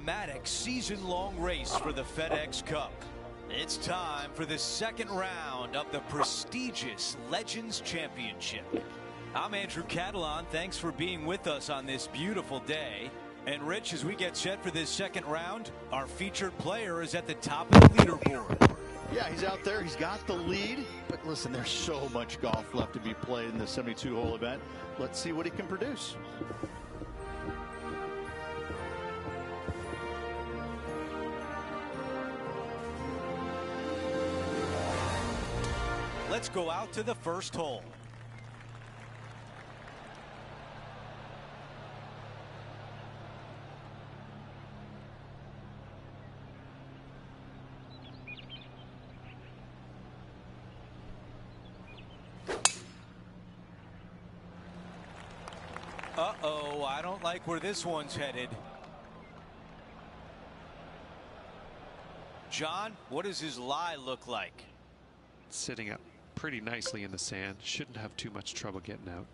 dramatic season-long race for the FedEx Cup. It's time for the second round of the prestigious Legends Championship. I'm Andrew Catalan. Thanks for being with us on this beautiful day. And Rich, as we get set for this second round, our featured player is at the top of the leaderboard. Yeah, he's out there. He's got the lead. But listen, there's so much golf left to be played in the 72-hole event. Let's see what he can produce. Let's go out to the first hole. Uh-oh, I don't like where this one's headed. John, what does his lie look like? Sitting up pretty nicely in the sand. Shouldn't have too much trouble getting out.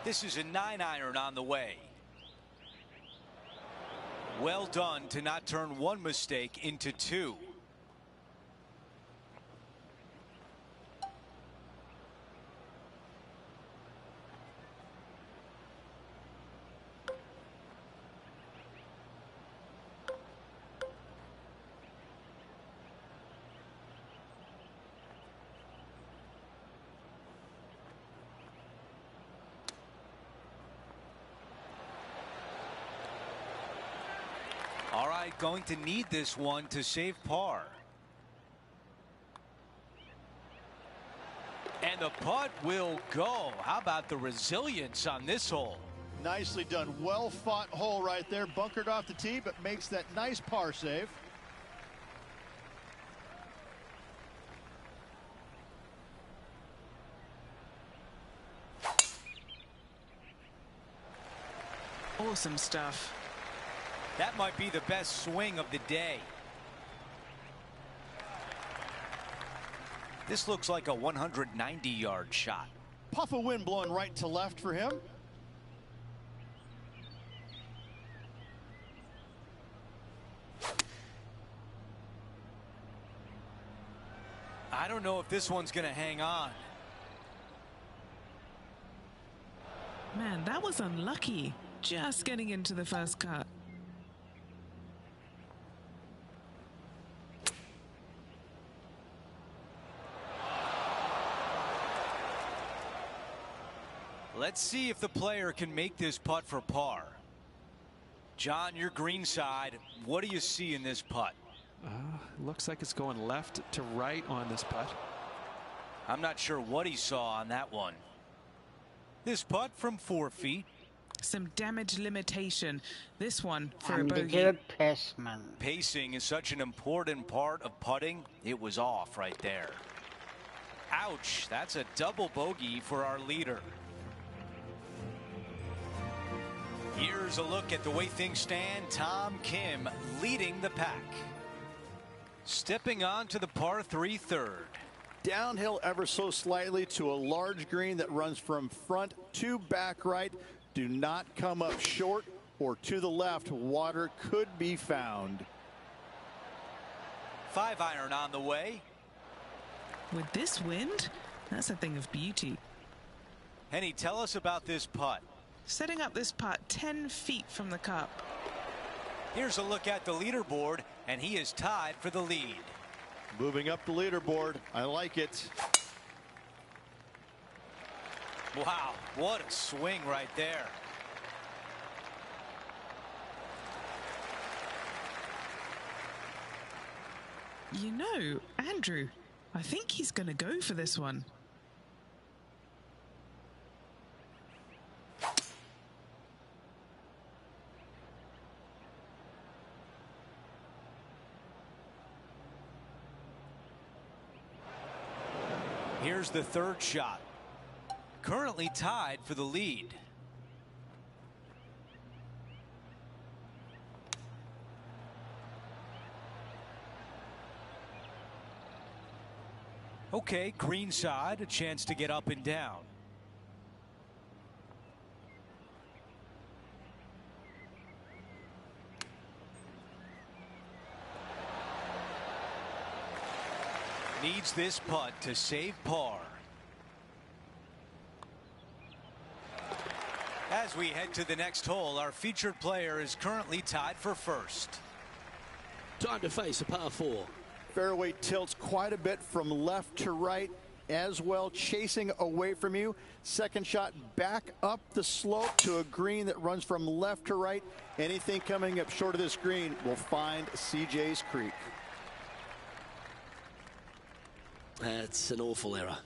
This is a 9-iron on the way. Well done to not turn one mistake into two. All right, going to need this one to save par. And the putt will go. How about the resilience on this hole? Nicely done. Well fought hole right there. Bunkered off the tee, but makes that nice par save. Awesome stuff. That might be the best swing of the day. This looks like a 190-yard shot. Puff of wind blowing right to left for him. I don't know if this one's going to hang on. Man, that was unlucky. Just getting into the first cut. Let's see if the player can make this putt for par. John, your green side, what do you see in this putt? Looks like it's going left to right on this putt. I'm not sure what he saw on that one. This putt from 4 feet. Some damage limitation. This one for a bogey. Pacing is such an important part of putting. It was off right there. Ouch, that's a double bogey for our leader. Here's a look at the way things stand. Tom Kim leading the pack. Stepping on to the par 3 third. Downhill ever so slightly to a large green that runs from front to back right. Do not come up short or to the left. Water could be found. 5-iron on the way. With this wind, that's a thing of beauty. Henny, tell us about this putt. Setting up this putt 10 feet from the cup. Here's a look at the leaderboard, and he is tied for the lead. Moving up the leaderboard. I like it. Wow, what a swing right there. You know, Andrew, I think he's going to go for this one. Here's the third shot. Currently tied for the lead. Okay, green side, a chance to get up and down. Needs this putt to save par. As we head to the next hole, our featured player is currently tied for first. Time to face a par 4. Fairway tilts quite a bit from left to right as well, chasing away from you. Second shot back up the slope to a green that runs from left to right. Anything coming up short of this green will find CJ's Creek. That's an awful error.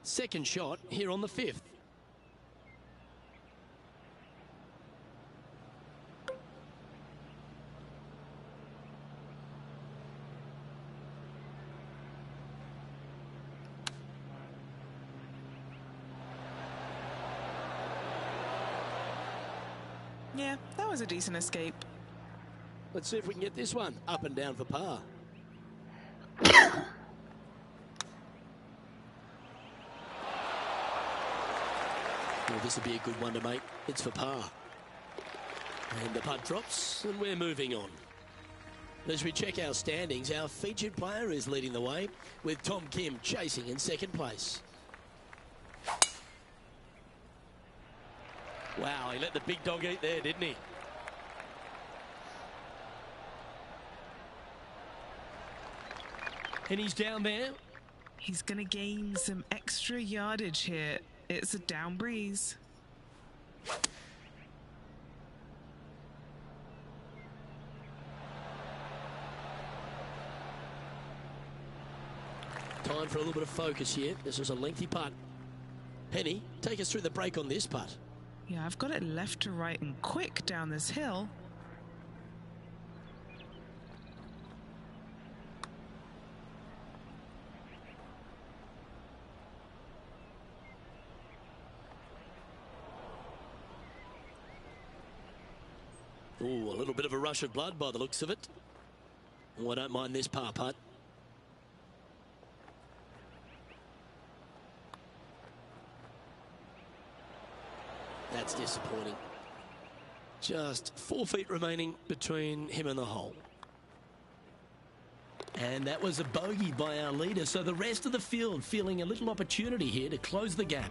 Second shot here on the 5th. Yeah, that was a decent escape. Let's see if we can get this one up and down for par. Well, this would be a good one to make. It's for par. And the putt drops, and we're moving on. As we check our standings, our featured player is leading the way, with Tom Kim chasing in second place. Wow, he let the big dog eat there, didn't he? And he's down there. He's going to gain some extra yardage here. It's a down breeze. Time for a little bit of focus here. This was a lengthy putt. Penny, take us through the break on this putt. Yeah, I've got it left to right and quick down this hill. Ooh, a little bit of a rush of blood by the looks of it. Oh, I don't mind this par putt. That's disappointing. Just 4 feet remaining between him and the hole. And that was a bogey by our leader. So the rest of the field feeling a little opportunity here to close the gap.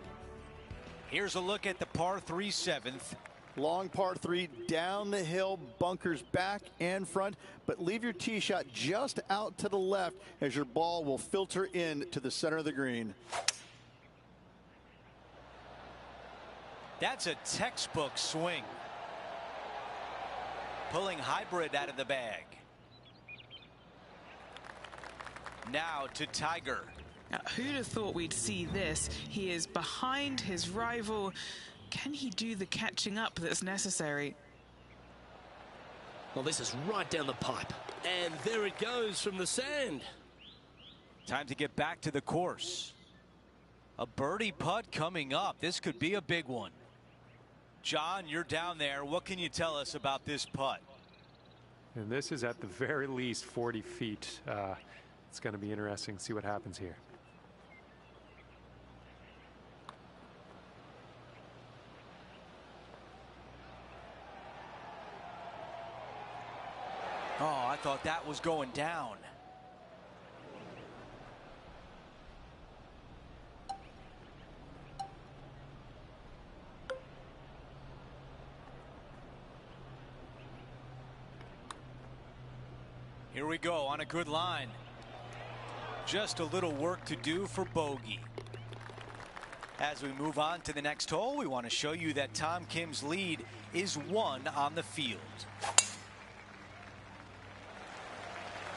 Here's a look at the par 3 7th. Long par 3 down the hill, bunkers back and front, but leave your tee shot just out to the left as your ball will filter in to the center of the green. That's a textbook swing. Pulling hybrid out of the bag. Now to Tiger. Now, who'd have thought we'd see this? He is behind his rival. Can he do the catching up that's necessary? Well, this is right down the pipe. And there it goes from the sand. Time to get back to the course. A birdie putt coming up. This could be a big one. John, you're down there. What can you tell us about this putt? And this is at the very least 40 feet. It's going to be interesting to see what happens here. Oh, I thought that was going down. Here we go on a good line. Just a little work to do for bogey. As we move on to the next hole, we want to show you that Tom Kim's lead is 1 on the field.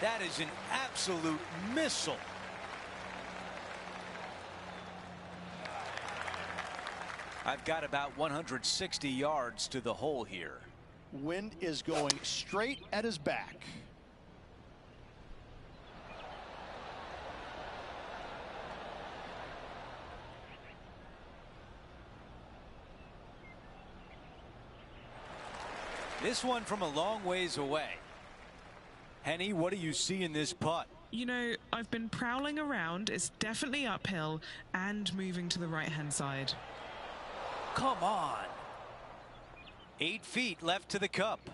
That is an absolute missile. I've got about 160 yards to the hole here. Wind is going straight at his back. This one from a long ways away. Henny, what do you see in this putt? You know, I've been prowling around. It's definitely uphill and moving to the right-hand side. Come on. 8 feet left to the cup.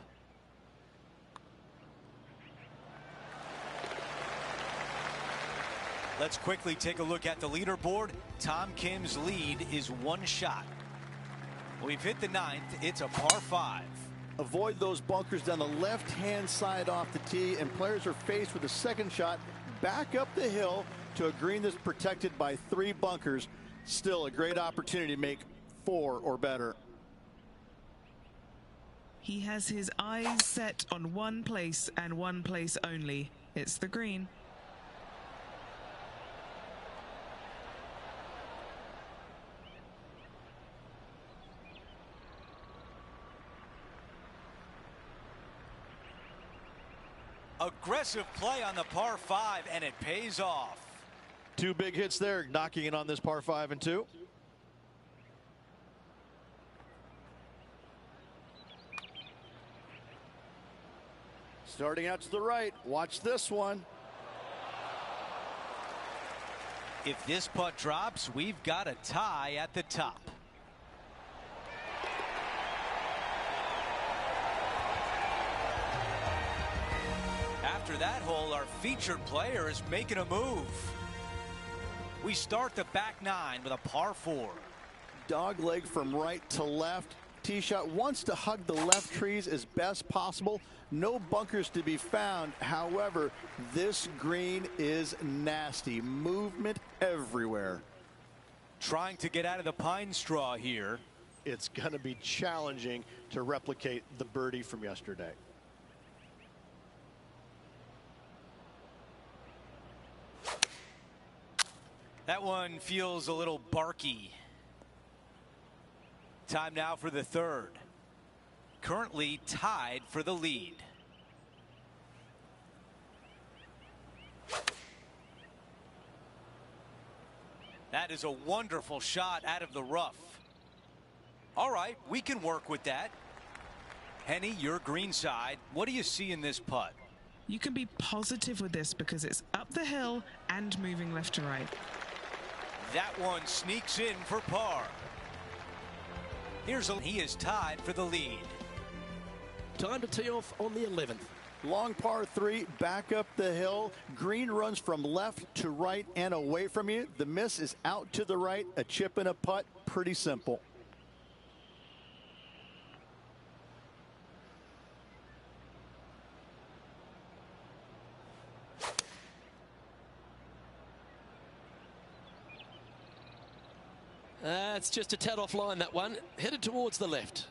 Let's quickly take a look at the leaderboard. Tom Kim's lead is 1 shot. We've hit the 9th. It's a par 5. Avoid those bunkers down the left-hand side off the tee, and players are faced with a second shot back up the hill to a green that's protected by 3 bunkers. Still a great opportunity to make 4 or better. He has his eyes set on one place and one place only. It's the green. Aggressive play on the par 5, and it pays off. 2 big hits there, knocking it on this par 5 and 2. Starting out to the right. Watch this one. If this putt drops, we've got a tie at the top. After that hole, our featured player is making a move. We start the back 9 with a par 4. Dog leg from right to left. Tee shot wants to hug the left trees as best possible. No bunkers to be found. However, this green is nasty. Movement everywhere. Trying to get out of the pine straw here. It's going to be challenging to replicate the birdie from yesterday. That one feels a little barky. Time now for the 3rd. Currently tied for the lead. That is a wonderful shot out of the rough. All right, we can work with that. Henny, your green side. What do you see in this putt? You can be positive with this because it's up the hill and moving left to right. That one sneaks in for par. He is tied for the lead. Time to tee off on the 11th. Long par 3, back up the hill. Green runs from left to right and away from you. The miss is out to the right. A chip and a putt. Pretty simple. It's just a tad offline, that one. Headed towards the left.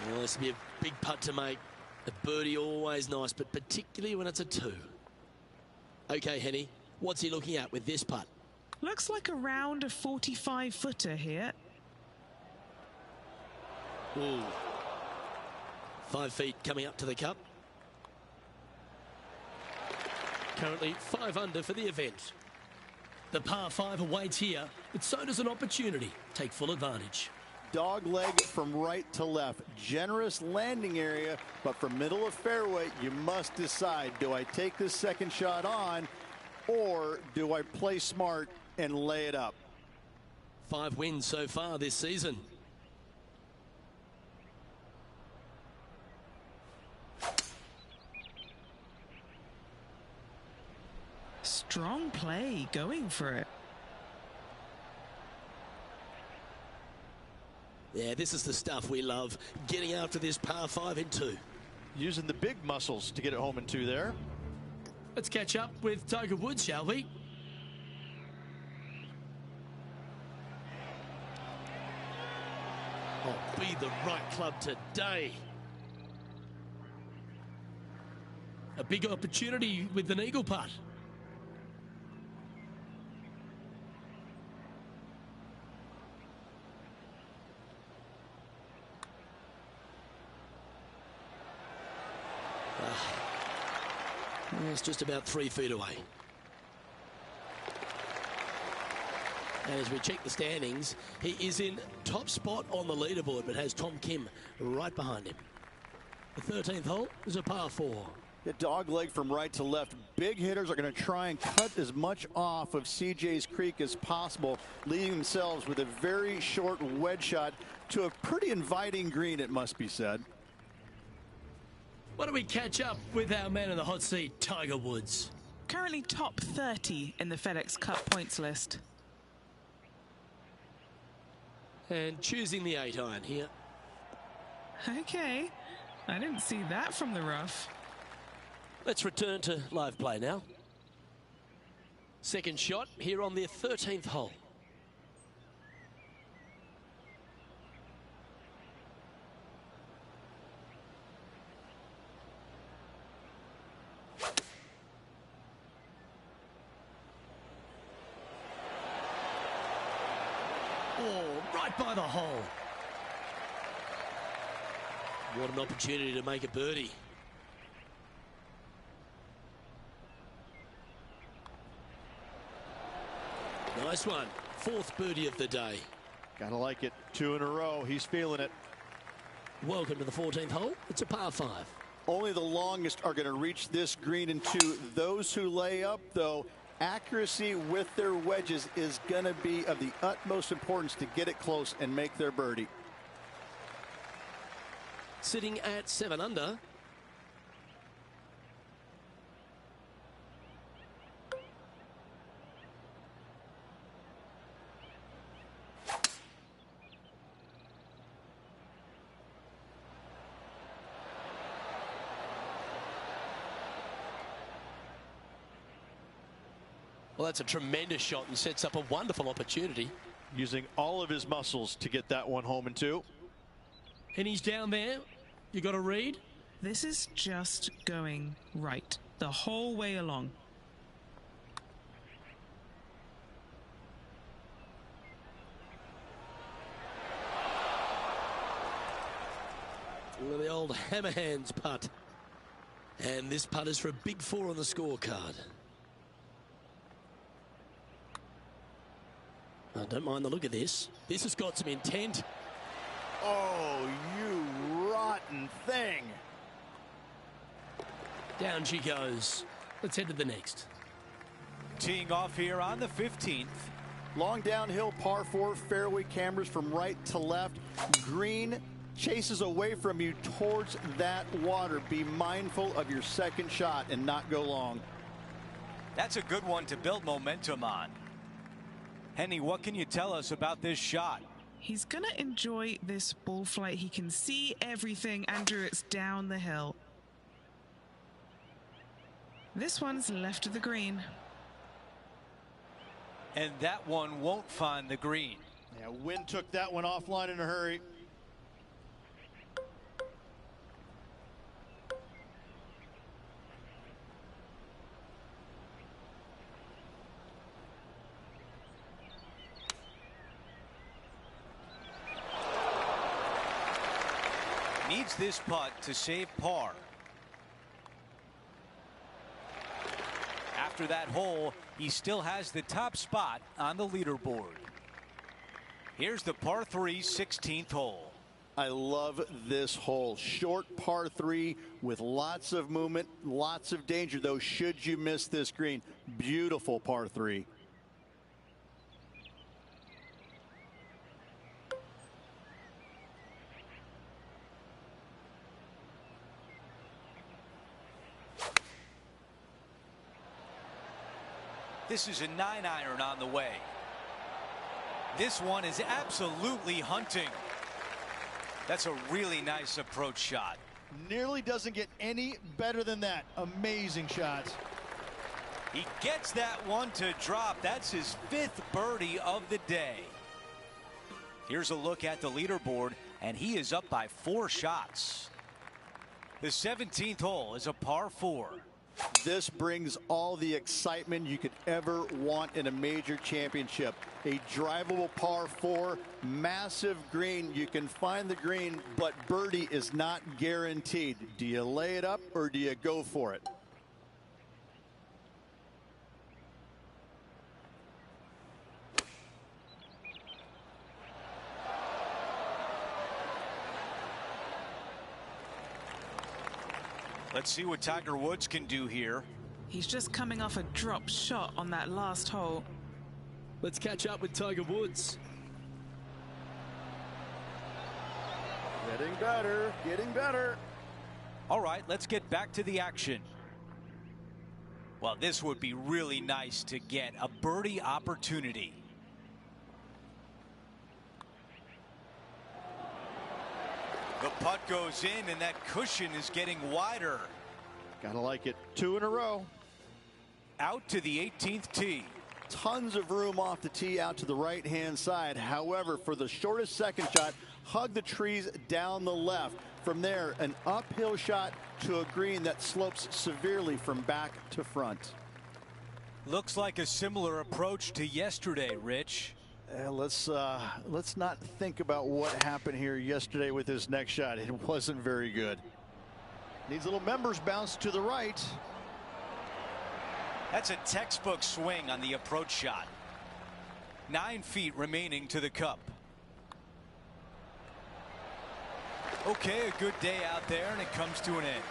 Well, this will be a big putt to make. A birdie always nice, but particularly when it's a 2. Okay, Henny, what's he looking at with this putt? Looks like around a 45-footer here. Ooh. 5 feet coming up to the cup. Currently 5 under for the event. The par 5 awaits here, but so does an opportunity. Take full advantage. Dog leg from right to left. Generous landing area, but from middle of fairway, you must decide, do I take this second shot on, or do I play smart and lay it up? 5 wins so far this season. Strong play, going for it. Yeah, this is the stuff we love. Getting after this par 5 in 2. Using the big muscles to get it home in 2 there. Let's catch up with Tiger Woods, shall we? Oh, be the right club today. A big opportunity with an eagle putt. It's just about 3 feet away. And as we check the standings, he is in top spot on the leaderboard, but has Tom Kim right behind him. The 13th hole is a par 4. The dog leg from right to left. Big hitters are going to try and cut as much off of CJ's Creek as possible, leaving themselves with a very short wedge shot to a pretty inviting green, it must be said. Why don't we catch up with our man in the hot seat, Tiger Woods? Currently top 30 in the FedEx Cup points list. And choosing the 8-iron here. Okay, I didn't see that from the rough. Let's return to live play now. Second shot here on their 13th hole. Oh, right by the hole. What an opportunity to make a birdie. Nice one. Fourth birdie of the day. Gotta like it. 2 in a row. He's feeling it. Welcome to the 14th hole. It's a par 5. Only the longest are going to reach this green in 2. Those who lay up, though, accuracy with their wedges is going to be of the utmost importance to get it close and make their birdie. Sitting at 7 under. Well, that's a tremendous shot and sets up a wonderful opportunity. Using all of his muscles to get that one home in 2. And he's down there. You got to read. This is just going right the whole way along. Well, the old hammer hands putt. And this putt is for a big 4 on the scorecard. I don't mind the look of this. This has got some intent. Oh, you rotten thing. Down she goes. Let's head to the next. Teeing off here on the 15th. Long downhill par 4, fairway cameras from right to left. Green chases away from you towards that water. Be mindful of your second shot and not go long. That's a good one to build momentum on. Henny, what can you tell us about this shot? He's going to enjoy this ball flight. He can see everything, Andrew. It's down the hill. This one's left of the green. And that one won't find the green. Yeah, wind took that one offline in a hurry. Needs this putt to save par. After that hole, he still has the top spot on the leaderboard. Here's the par 3 16th hole. I love this hole. Short par 3 with lots of movement, lots of danger, though, should you miss this green. Beautiful par 3. This is a 9-iron on the way. This one is absolutely hunting. That's a really nice approach shot. Nearly doesn't get any better than that. Amazing shot. He gets that one to drop. That's his 5th birdie of the day. Here's a look at the leaderboard, and he is up by 4 shots. The 17th hole is a par 4. This brings all the excitement you could ever want in a major championship. A drivable par 4, massive green. You can find the green, but birdie is not guaranteed. Do you lay it up or do you go for it? Let's see what Tiger Woods can do here. He's just coming off a drop shot on that last hole. Let's catch up with Tiger Woods. Getting better, getting better. All right, let's get back to the action. Well, this would be really nice to get a birdie opportunity. The putt goes in, and that cushion is getting wider. Gotta like it. 2 in a row. Out to the 18th tee. Tons of room off the tee out to the right-hand side. However, for the shortest second shot, hug the trees down the left. From there, an uphill shot to a green that slopes severely from back to front. Looks like a similar approach to yesterday, Rich. Let's not think about what happened here yesterday with his next shot. It wasn't very good. Needs a little members bounce to the right. That's a textbook swing on the approach shot. 9 feet remaining to the cup. Okay, a good day out there, and it comes to an end.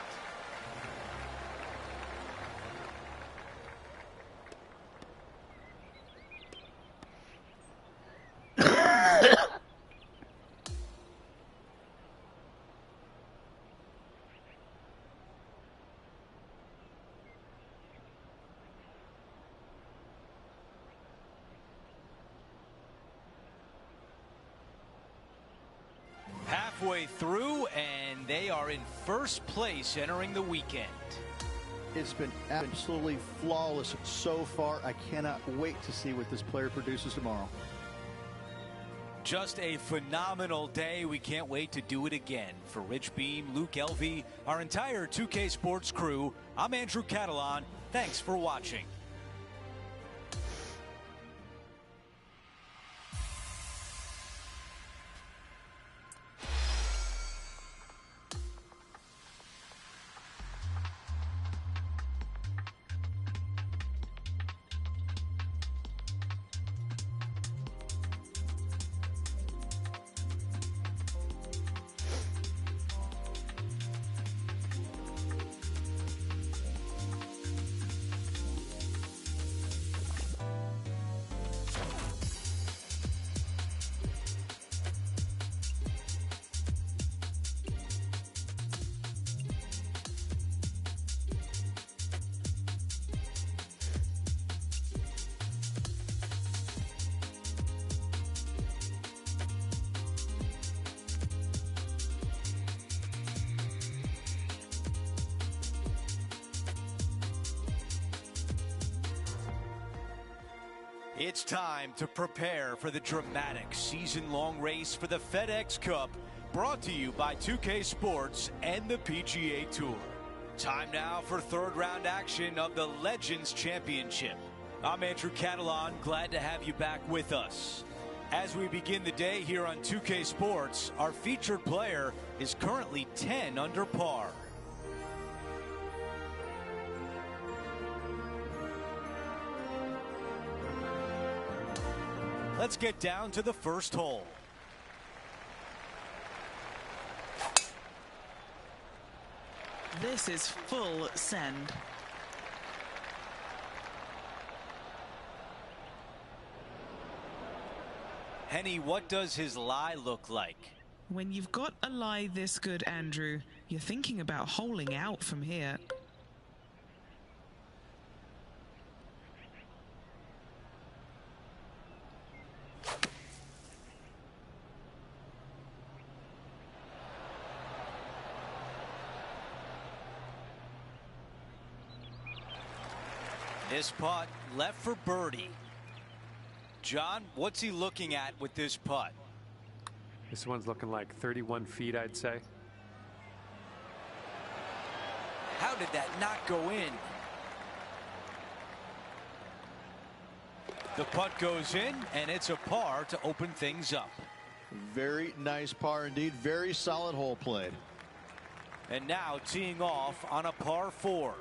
Halfway through, and they are in first place entering the weekend. It's been absolutely flawless so far. I cannot wait to see what this player produces tomorrow. Just a phenomenal day. We can't wait to do it again. For Rich Beam, Luke Elvey, our entire 2K Sports crew, I'm Andrew Catalan. Thanks for watching. It's time to prepare for the dramatic season-long race for the FedEx Cup, brought to you by 2K Sports and the PGA Tour. Time now for third round action of the Legends Championship. I'm Andrew Catalan, glad to have you back with us. As we begin the day here on 2K Sports, our featured player is currently 10 under par. Let's get down to the first hole. This is full send. Henny, what does his lie look like? When you've got a lie this good, Andrew, you're thinking about holing out from here. This putt left for birdie. John, what's he looking at with this putt? This one's looking like 31 feet, I'd say. How did that not go in? The putt goes in, and it's a par to open things up. Very nice par indeed. Very solid hole played. And now teeing off on a par 4.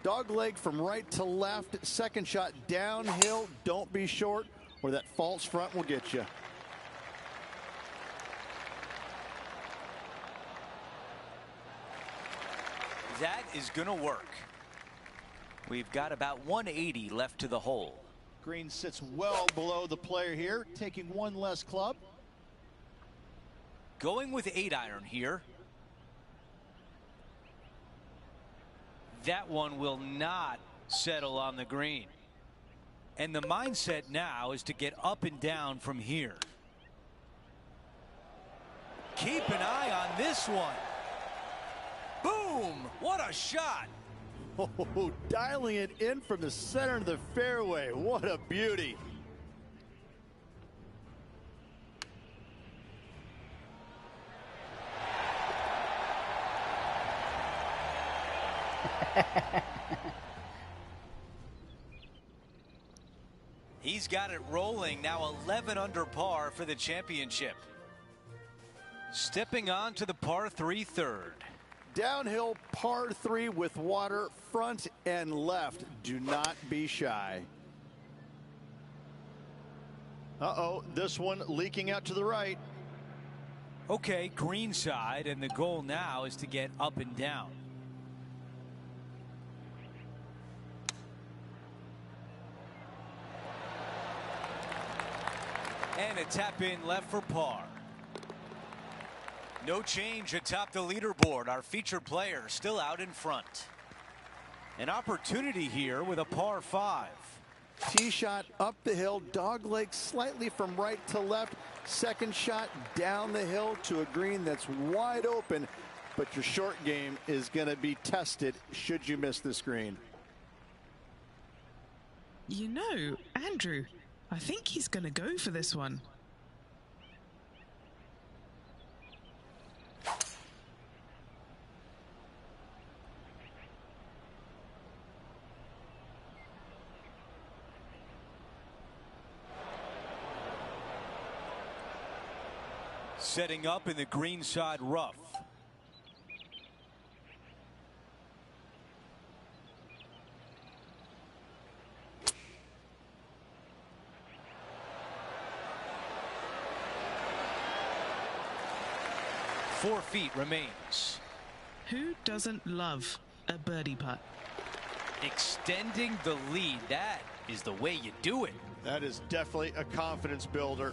Dog leg from right to left. Second shot downhill. Don't be short, or that false front will get you. That is going to work. We've got about 180 left to the hole. Green sits well below the player here, taking one less club. Going with 8-iron here. That one will not settle on the green. And the mindset now is to get up and down from here. Keep an eye on this one. Boom! What a shot! Oh, dialing it in from the center of the fairway. What a beauty. He's got it rolling now, 11 under par for the championship. Stepping on to the par 3 third. Downhill par 3 with water front and left. Do not be shy. Uh-oh, this one leaking out to the right. Okay, green side, and the goal now is to get up and down. And a tap in left for par. No change atop the leaderboard. Our featured player still out in front. An opportunity here with a par 5. Tee shot up the hill, dogleg slightly from right to left. Second shot down the hill to a green that's wide open, but your short game is going to be tested should you miss this green. You know, Andrew, I think he's going to go for this one. Setting up in the green side rough. Four feet remains. Who doesn't love a birdie putt? Extending the lead. That is the way you do it. That is definitely a confidence builder.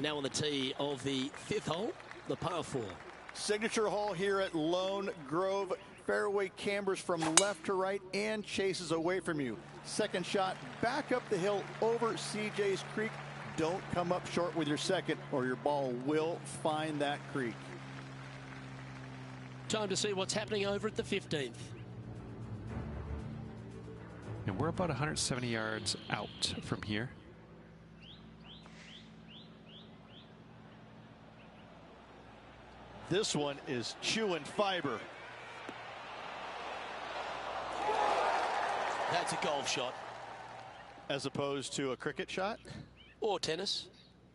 Now on the tee of the 5th hole, the par 4. Signature hole here at Lone Grove. Fairway cambers from left to right and chases away from you. Second shot back up the hill over CJ's Creek. Don't come up short with your second or your ball will find that creek. Time to see what's happening over at the 15th. And we're about 170 yards out from here. This one is chewing fiber. That's a golf shot. As opposed to a cricket shot? Or tennis.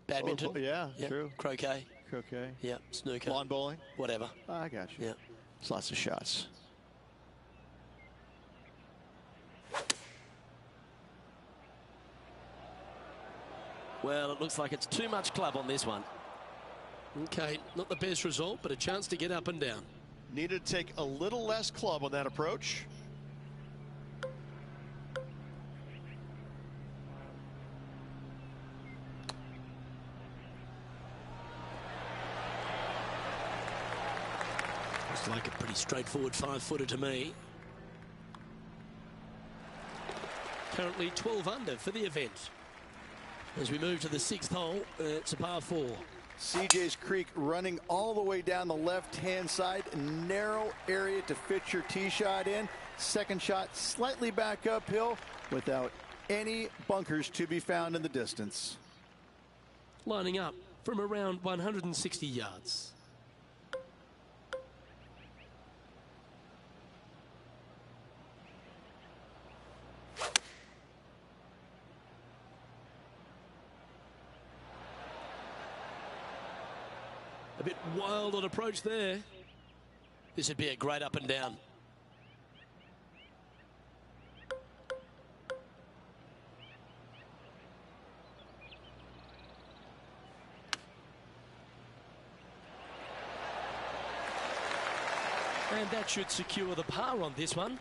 Badminton. Oh, yeah, yep. True. Croquet. Croquet. Yeah, snooker. Lawn bowling. Whatever. I got you. Yeah. It's lots of shots. Well, it looks like it's too much club on this one. Okay, not the best result, but a chance to get up and down. Needed to take a little less club on that approach. Looks like a pretty straightforward 5-footer to me. Currently 12 under for the event. As we move to the 6th hole, it's a par 4. CJ's Creek running all the way down the left-hand side. Narrow area to fit your tee shot in. Second shot slightly back uphill without any bunkers to be found in the distance. Lining up from around 160 yards. A bit wild on approach there. This would be a great up and down. And that should secure the par on this one.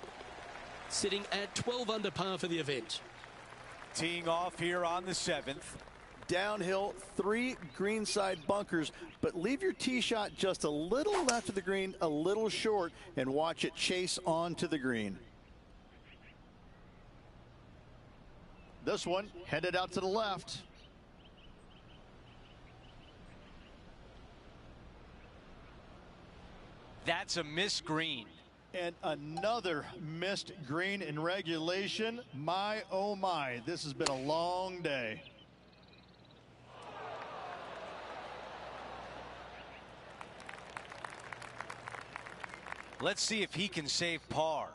Sitting at 12 under par for the event. Teeing off here on the 7th. downhill, 3 greenside bunkers, but leave your tee shot just a little left of the green, a little short, and watch it chase onto the green. This one headed out to the left. That's a missed green. And another missed green in regulation. My, oh my, this has been a long day. Let's see if he can save par.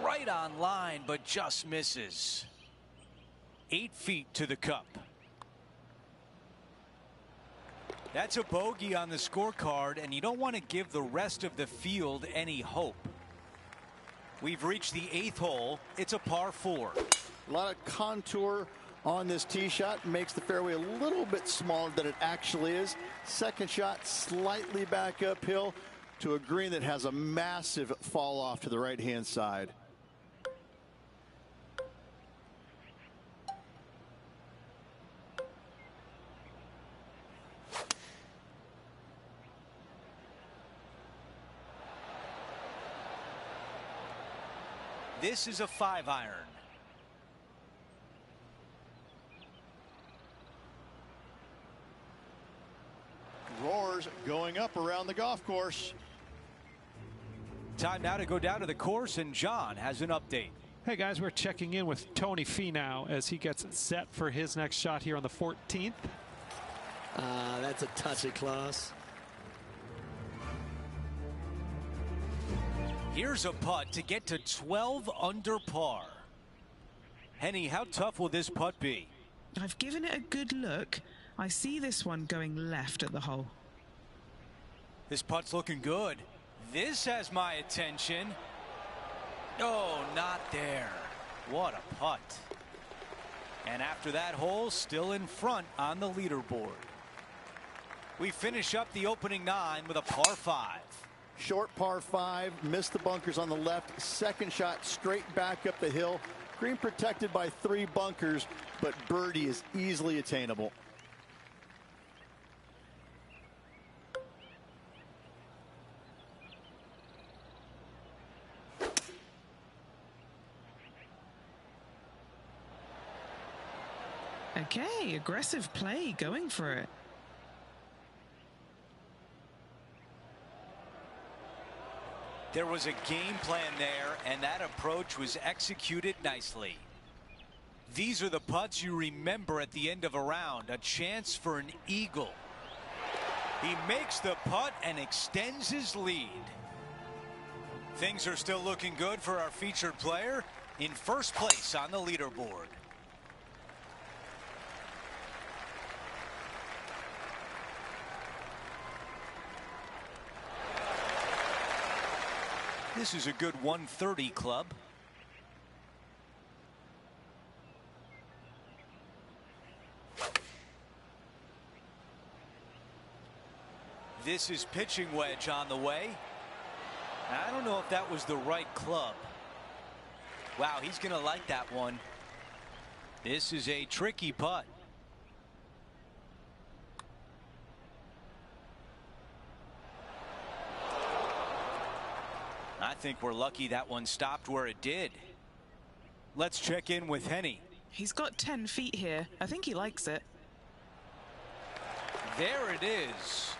Right on line, but just misses. 8 feet to the cup. That's a bogey on the scorecard, and you don't want to give the rest of the field any hope. We've reached the 8th hole. It's a par 4. A lot of contour on this tee shot, makes the fairway a little bit smaller than it actually is. Second shot slightly back uphill to a green that has a massive fall off to the right hand side. This is a 5-iron. Roars going up around the golf course. Time now to go down to the course, and John has an update. Hey guys, we're checking in with Tony Finau as he gets set for his next shot here on the 14th. That's a touch of class. Here's a putt to get to 12 under par. Henny, how tough will this putt be? I've given it a good look. I see this one going left at the hole. This putt's looking good. This has my attention. Oh, not there. What a putt. And after that hole, still in front on the leaderboard. We finish up the opening 9 with a par 5. Short par 5, missed the bunkers on the left. Second shot straight back up the hill. Green protected by 3 bunkers, but birdie is easily attainable. Okay, aggressive play, going for it. There was a game plan there, and that approach was executed nicely. These are the putts you remember at the end of a round. A chance for an eagle. He makes the putt and extends his lead. Things are still looking good for our featured player in first place on the leaderboard. This is a good 130 club. This is pitching wedge on the way. I don't know if that was the right club. Wow, he's going to like that one. This is a tricky putt. I think we're lucky that one stopped where it did. Let's check in with Henny. He's got 10 feet here. I think he likes it. There it is.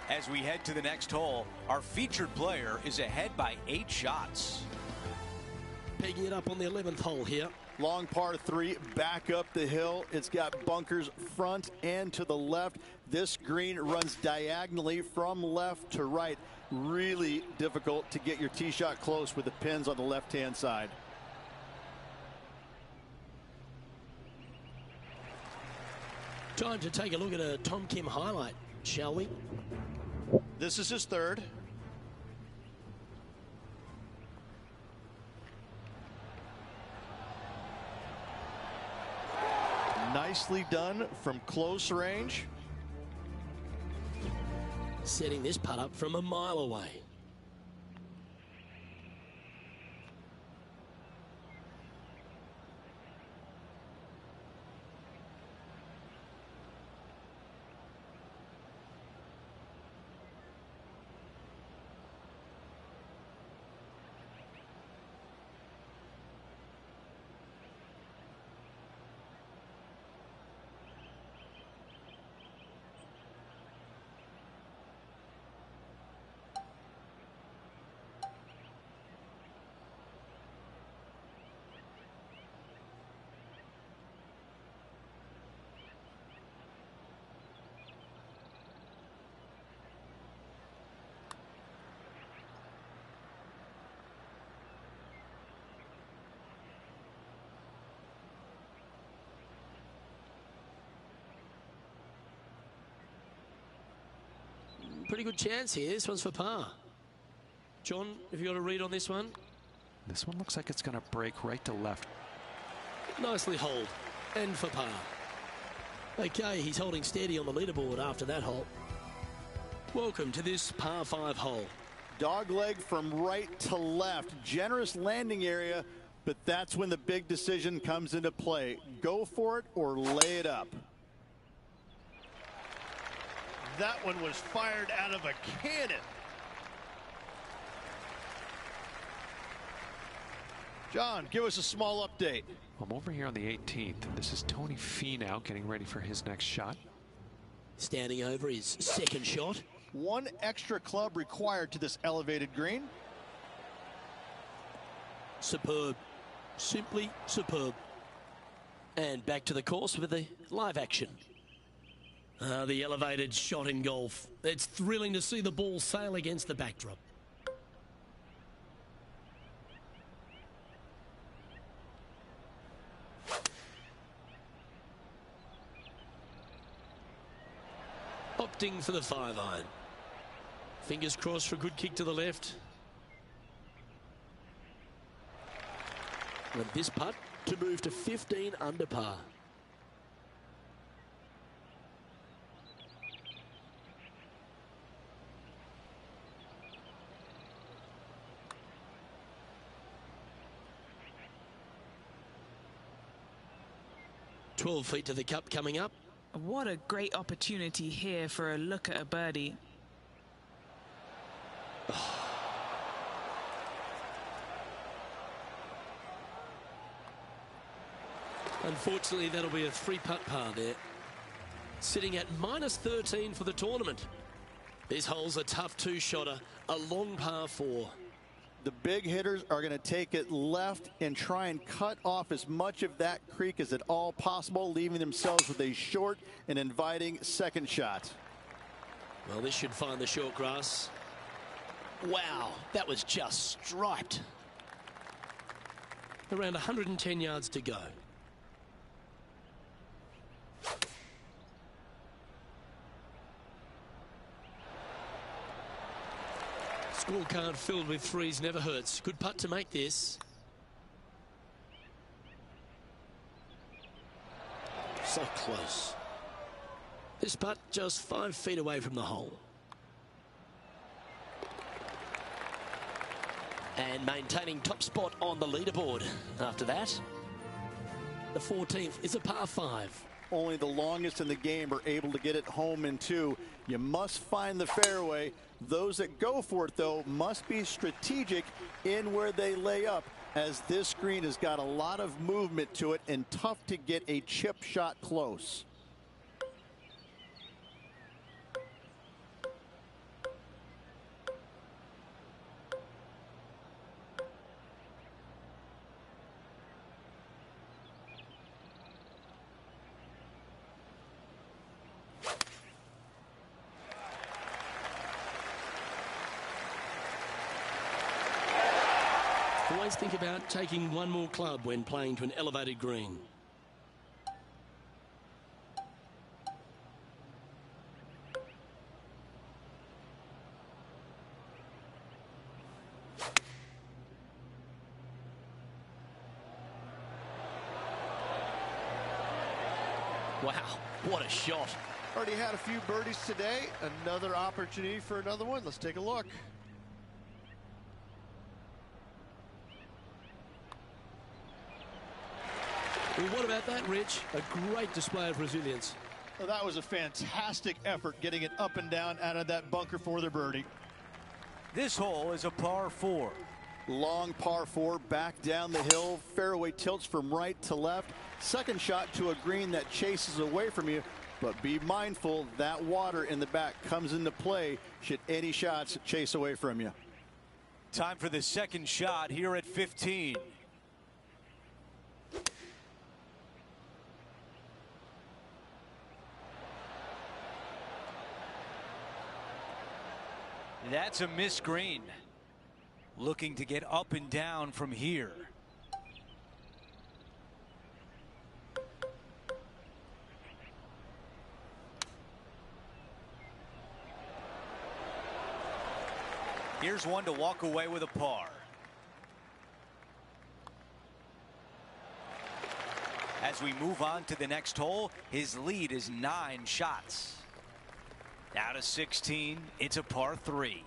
As we head to the next hole, our featured player is ahead by 8 shots. Picking it up on the 11th hole here. Long par 3 back up the hill. It's got bunkers front and to the left. This green runs diagonally from left to right. Really difficult to get your tee shot close with the pins on the left hand side. Time to take a look at a Tom Kim highlight, shall we? This is his third. Nicely done from close range. Setting this putt up from a mile away. pretty good chance here. This one's for par. John, have you got a read on this one? This one looks like it's going to break right to left. Nicely holed. And for par. Okay, he's holding steady on the leaderboard after that hole. Welcome to this par 5 hole. Dogleg from right to left. Generous landing area, but that's when the big decision comes into play. Go for it or lay it up. That one was fired out of a cannon. John, give us a small update. I'm over here on the 18th. This is Tony Finau getting ready for his next shot. Standing over his second shot. One extra club required to this elevated green. Superb. Simply superb. And back to the course with the live action. The elevated shot in golf. It's thrilling to see the ball sail against the backdrop. Opting for the 5-iron. Fingers crossed for a good kick to the left. And this putt to move to 15 under par. "12 feet to the cup coming up." What a great opportunity here for a look at a birdie. Unfortunately, that'll be a 3-putt par there. Sitting at -13 for the tournament. This hole's a tough 2-shotter, a long par 4. The big hitters are going to take it left and try and cut off as much of that creek as at all possible, leaving themselves with a short and inviting second shot. Well, this should find the short grass. Wow, that was just striped. Around 110 yards to go. Scorecard filled with threes never hurts. Good putt to make this. So close. This putt just 5 feet away from the hole. And maintaining top spot on the leaderboard after that. The 14th is a par 5. Only the longest in the game are able to get it home in 2. You must find the fairway. Those that go for it, though, must be strategic in where they lay up, as this green has got a lot of movement to it and tough to get a chip shot close. Always think about taking one more club when playing to an elevated green. Wow, what a shot. Already had a few birdies today. Another opportunity for another one. Let's take a look. Well, what about that, Rich? A great display of resilience. Well, that was a fantastic effort getting it up and down out of that bunker for the birdie. This hole is a par 4. Long par 4 back down the hill. Fairway tilts from right to left. Second shot to a green that chases away from you. But be mindful that water in the back comes into play should any shots chase away from you. Time for the second shot here at 15. That's a missed green. Looking to get up and down from here. Here's one to walk away with a par. As we move on to the next hole, his lead is 9 shots. Now to 16, it's a par 3.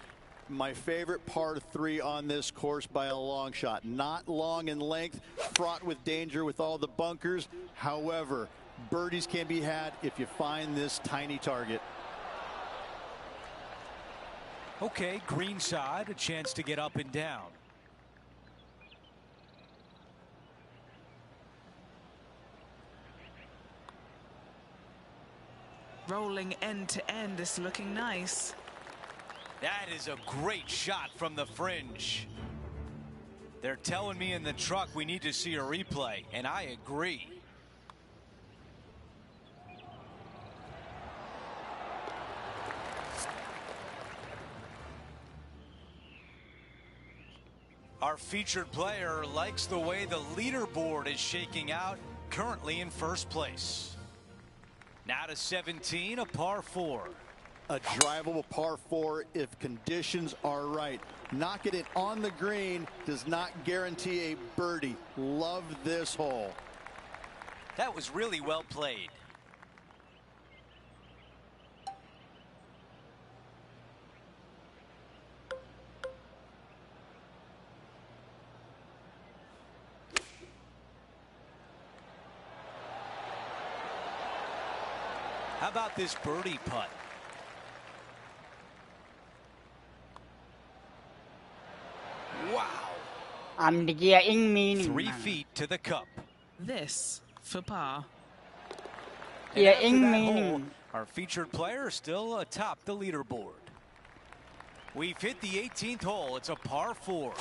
My favorite par 3 on this course by a long shot. Not long in length, fraught with danger with all the bunkers. However, birdies can be had if you find this tiny target. Okay, green side, a chance to get up and down. Rolling end to end, this looking nice. That is a great shot from the fringe. They're telling me in the truck we need to see a replay, and I agree. Our featured player likes the way the leaderboard is shaking out, currently in first place. Now to 17, a par 4. A drivable par 4 if conditions are right. Knocking it on the green does not guarantee a birdie. Love this hole. That was really well played. How about this birdie putt? Wow. 3 feet to the cup. This for par. And after that hole, our featured player still atop the leaderboard. We've hit the 18th hole. It's a par 4.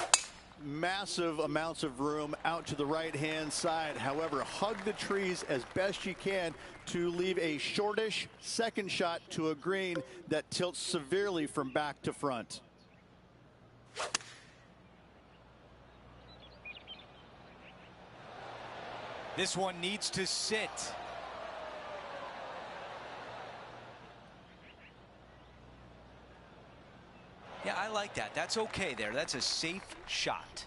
Massive amounts of room out to the right-hand side. However, hug the trees as best you can to leave a shortish second shot to a green that tilts severely from back to front. This one needs to sit. Yeah, I like that. That's okay there. That's a safe shot.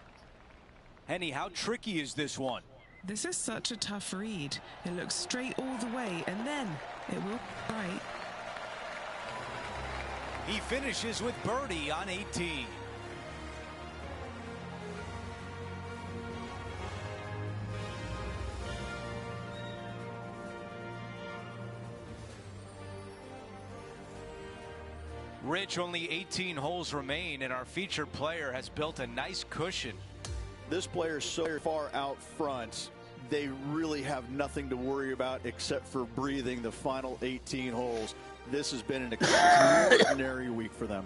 Henny, how tricky is this one? This is such a tough read. It looks straight all the way, and then it will right. He finishes with birdie on 18. Rich, only 18 holes remain, and our featured player has built a nice cushion. This player is so far out front, they really have nothing to worry about except for breathing the final 18 holes. This has been an extraordinary week for them.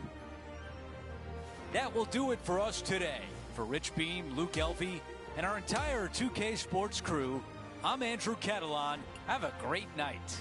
That will do it for us today. For Rich Beam, Luke Elvey, and our entire 2K Sports crew, I'm Andrew Catalan. Have a great night.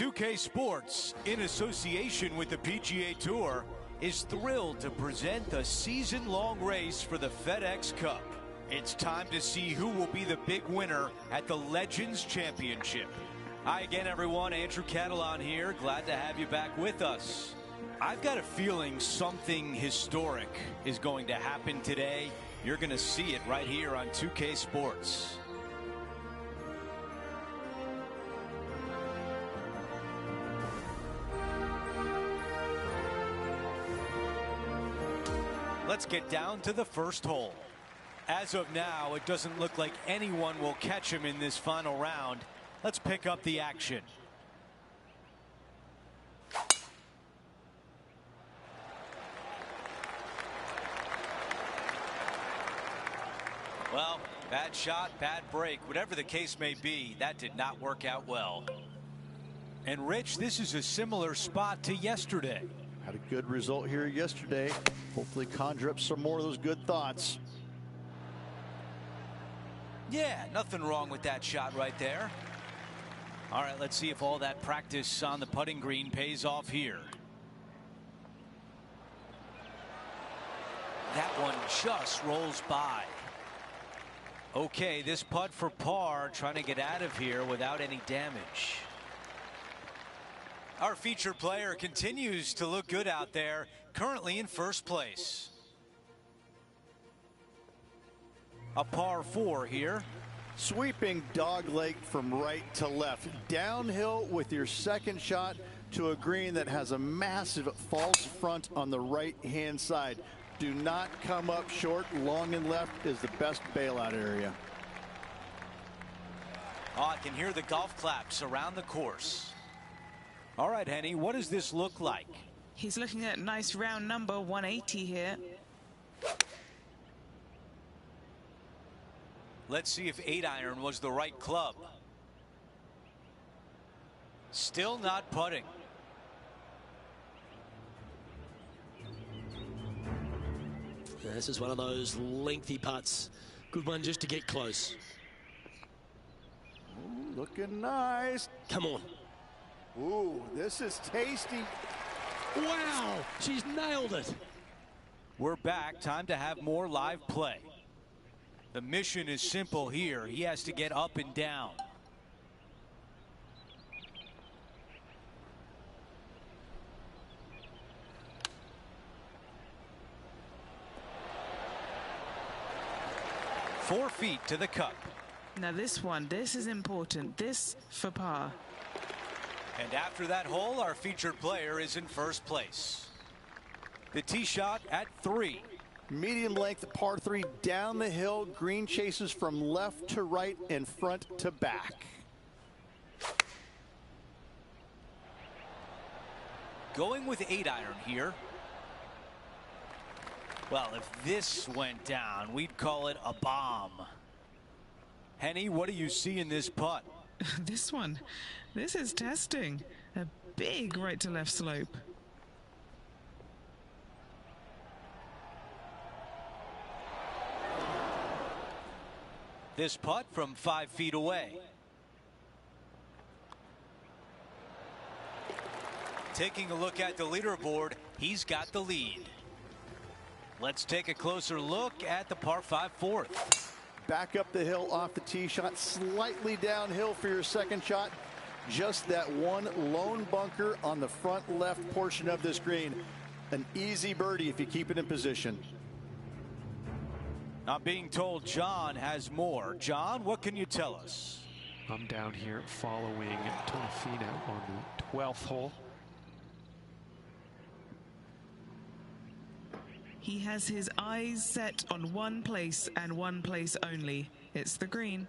2K Sports, in association with the PGA Tour, is thrilled to present the season-long race for the FedEx Cup. It's time to see who will be the big winner at the Legends Championship. Hi again, everyone. Andrew Catalon here. Glad to have you back with us. I've got a feeling something historic is going to happen today. You're going to see it right here on 2K Sports. Let's get down to the first hole. As of now, it doesn't look like anyone will catch him in this final round. Let's pick up the action. Well, bad shot, bad break. Whatever the case may be, that did not work out well. And Rich, this is a similar spot to yesterday. Had a good result here yesterday. Hopefully conjure up some more of those good thoughts. Yeah, nothing wrong with that shot right there. All right, let's see if all that practice on the putting green pays off here. That one just rolls by. Okay, this putt for par, trying to get out of here without any damage. Our featured player continues to look good out there, currently in first place. A par 4 here. Sweeping dog leg from right to left. Downhill with your second shot to a green that has a massive false front on the right-hand side. Do not come up short. Long and left is the best bailout area. Oh, I can hear the golf claps around the course. All right, Henny, what does this look like? He's looking at nice round number 180 here. Let's see if 8-iron was the right club. Still not putting. This is one of those lengthy putts. Good one just to get close. Ooh, looking nice. Come on. Ooh, this is tasty. Wow, she's nailed it. We're back. Time to have more live play. The mission is simple here. He has to get up and down. Four feet to the cup. Now this is important. This for par. And after that hole, our featured player is in first place. The tee shot at 3. Medium length par 3 down the hill. Green chases from left to right and front to back. Going with 8-iron here. Well, if this went down, we'd call it a bomb. Henny, what do you see in this putt? This is testing. A big right to left slope. This putt from 5 feet away. Taking a look at the leaderboard, he's got the lead. Let's take a closer look at the par 5 fourth. Back up the hill off the tee shot, slightly downhill for your second shot. Just that one lone bunker on the front left portion of this green. An easy birdie if you keep it in position. I'm being told John has more. John, what can you tell us? I'm down here following Tofina on the 12th hole. He has his eyes set on one place and one place only. It's the green.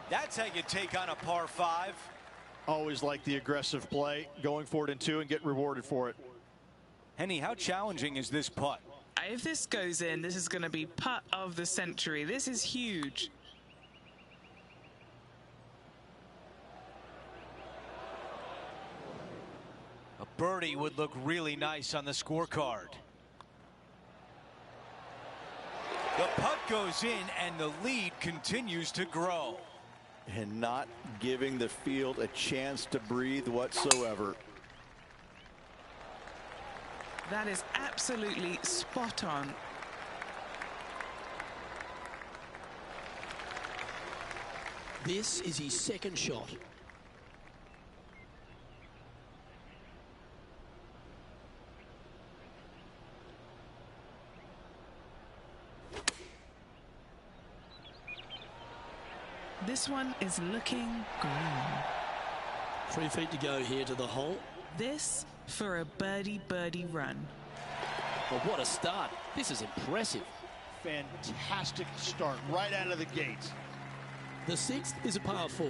That's how you take on a par 5. Always like the aggressive play, going for it in 2 and get rewarded for it. Henny, how challenging is this putt? If this goes in, this is going to be putt of the century. This is huge. birdie would look really nice on the scorecard. The putt goes in, and the lead continues to grow. And not giving the field a chance to breathe whatsoever. That is absolutely spot on. This is his second shot. This one is looking green. 3 feet to go here to the hole. This for a birdie run. Well, what a start. This is impressive. Fantastic start right out of the gates. The sixth is a par 4.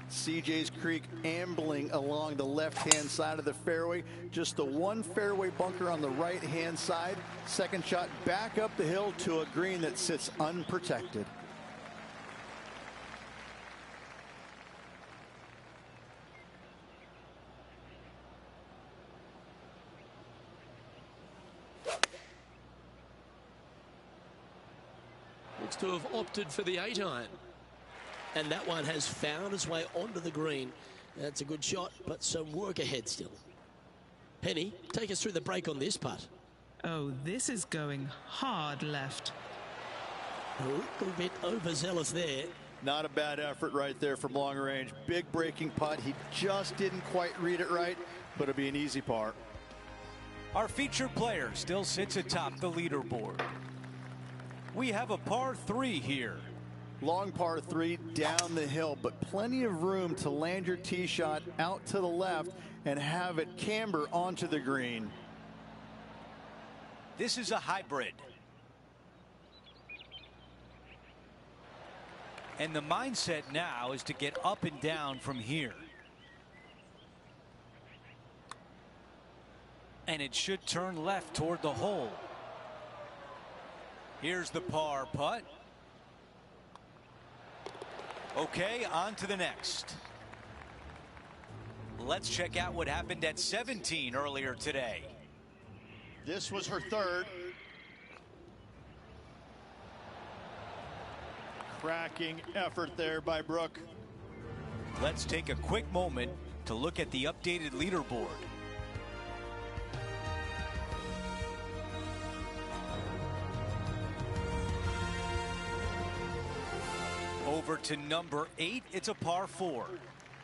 CJ's Creek ambling along the left-hand side of the fairway. Just the one fairway bunker on the right-hand side. Second shot back up the hill to a green that sits unprotected. Looks to have opted for the 8-iron. And that one has found its way onto the green. That's a good shot, but some work ahead still. Penny, take us through the break on this putt. Oh, this is going hard left. A little bit overzealous there. Not a bad effort right there from long range. Big breaking putt. He just didn't quite read it right, but it'll be an easy par. Our featured player still sits atop the leaderboard. We have a par 3 here. Long par 3 down the hill, but plenty of room to land your tee shot out to the left and have it camber onto the green. This is a hybrid. And the mindset now is to get up and down from here. And it should turn left toward the hole. Here's the par putt. Okay, on to the next. Let's check out what happened at 17 earlier today. This was her third. Cracking effort there by Brooke. Let's take a quick moment to look at the updated leaderboard. Over to number 8, it's a par 4.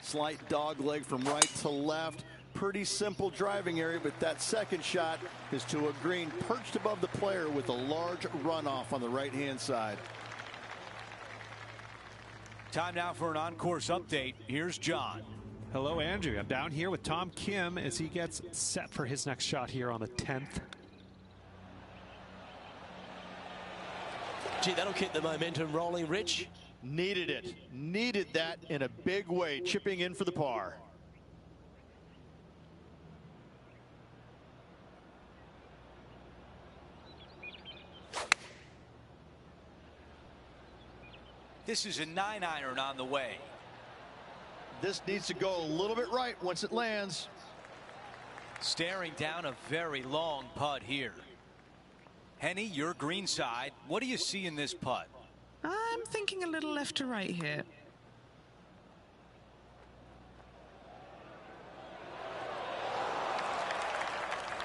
Slight dog leg from right to left. Pretty simple driving area, but that second shot is to a green perched above the player with a large runoff on the right-hand side. Time now for an on-course update. Here's John. Hello, Andrew. I'm down here with Tom Kim as he gets set for his next shot here on the 10th. Gee, that'll keep the momentum rolling, Rich. Needed it. Needed that in a big way. Chipping in for the par. This is a 9-iron on the way. This needs to go a little bit right once it lands. Staring down a very long putt here. Henny, your green side. What do you see in this putt? I'm thinking a little left to right here.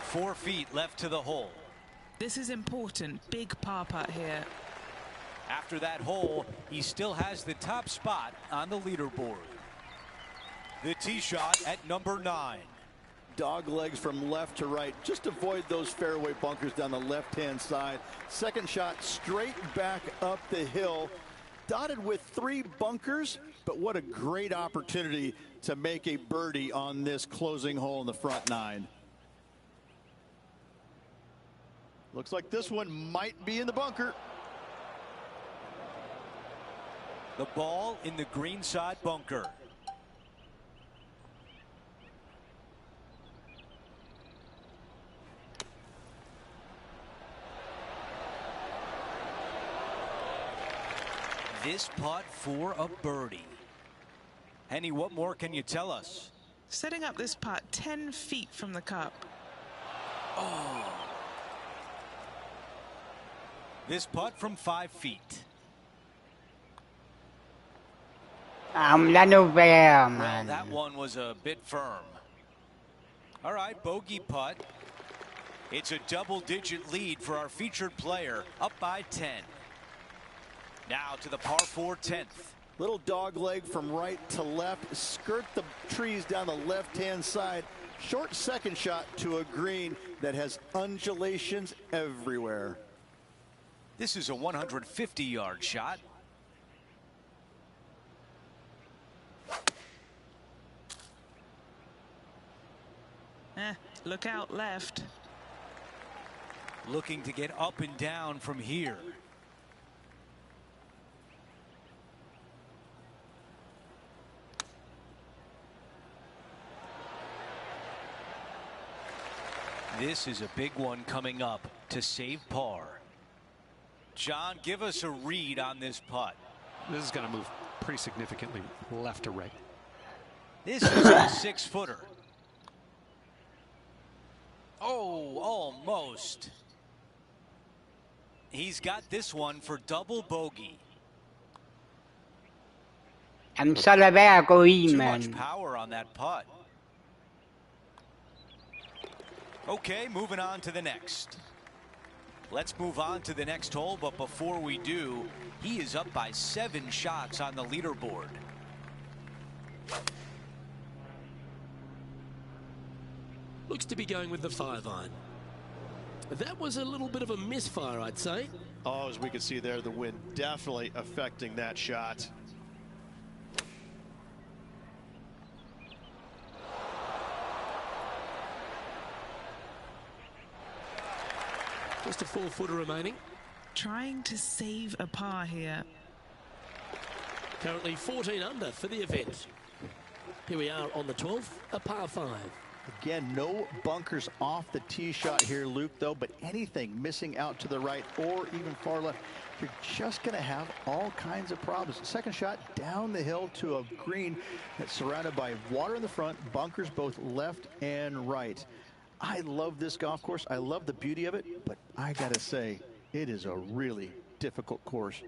Four feet left to the hole. This is important. Big par putt here. After that hole, he still has the top spot on the leaderboard. The tee shot at number 9. Dog legs from left to right. Just avoid those fairway bunkers down the left-hand side. Second shot straight back up the hill. Dotted with 3 bunkers, but what a great opportunity to make a birdie on this closing hole in the front 9. Looks like this one might be in the bunker. The ball in the green side bunker. This putt for a birdie. Henny, what more can you tell us? Setting up this putt 10 feet from the cup. Oh. This putt from 5 feet. La nouvelle, Well, man. that one was a bit firm. All right, bogey putt. It's a double-digit lead for our featured player, up by 10. Now to the par 4 10th. Little dog leg from right to left. Skirt the trees down the left-hand side. Short second shot to a green that has undulations everywhere. This is a 150-yard shot. Look out left. Looking to get up and down from here. This is a big one coming up to save par. John, give us a read on this putt. This is going to move pretty significantly left to right. This is a 6-footer. Oh, almost. He's got this one for double bogey. I'm sorry about going, Too man. much power on that putt. Okay, moving on to the next. Let's move on to the next hole, but before we do, he is up by 7 shots on the leaderboard. Looks to be going with the 5-iron. That was a little bit of a misfire, I'd say. Oh, as we can see there, the wind definitely affecting that shot. Just a 4-footer remaining. Trying to save a par here. Currently 14 under for the event. Here we are on the 12th, a par 5. Again, no bunkers off the tee shot here, Luke, though, but anything missing out to the right or even far left, you're just going to have all kinds of problems. Second shot down the hill to a green that's surrounded by water in the front, bunkers both left and right. I love this golf course. I love the beauty of it, but I got to say, it is a really difficult course.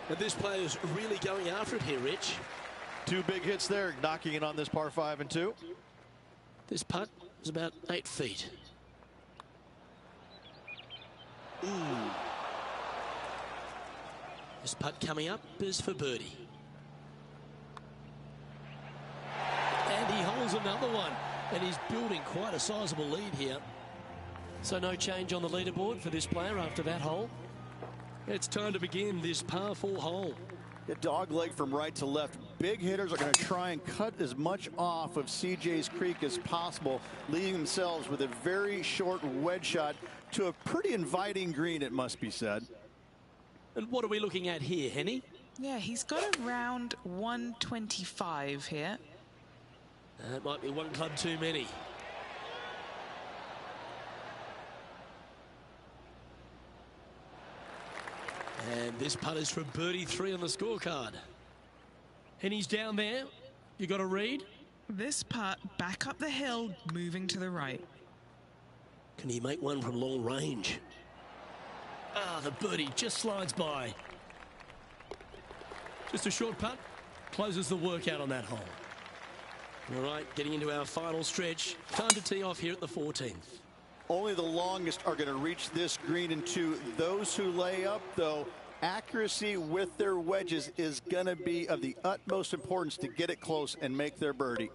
And this player's really going after it here, Rich. 2 big hits there, knocking it on this par 5 and 2. This putt is about 8 feet. Ooh. This putt coming up is for birdie. And he holds another one. And he's building quite a sizable lead here. So no change on the leaderboard for this player after that hole. It's time to begin this par 4 hole. The dog leg from right to left. Big hitters are going to try and cut as much off of CJ's Creek as possible, leaving themselves with a very short wedge shot to a pretty inviting green, it must be said. And what are we looking at here, Henny? Yeah, he's got around 125 here. That might be one club too many. And this putt is for birdie 3 on the scorecard. Henny's down there. You got a read? This putt back up the hill, moving to the right. Can he make one from long range? Ah, the birdie just slides by. Just a short putt. Closes the workout on that hole. All right, getting into our final stretch. Time to tee off here at the 14th. Only the longest are going to reach this green and 2. Those who lay up, though, accuracy with their wedges is going to be of the utmost importance to get it close and make their birdie.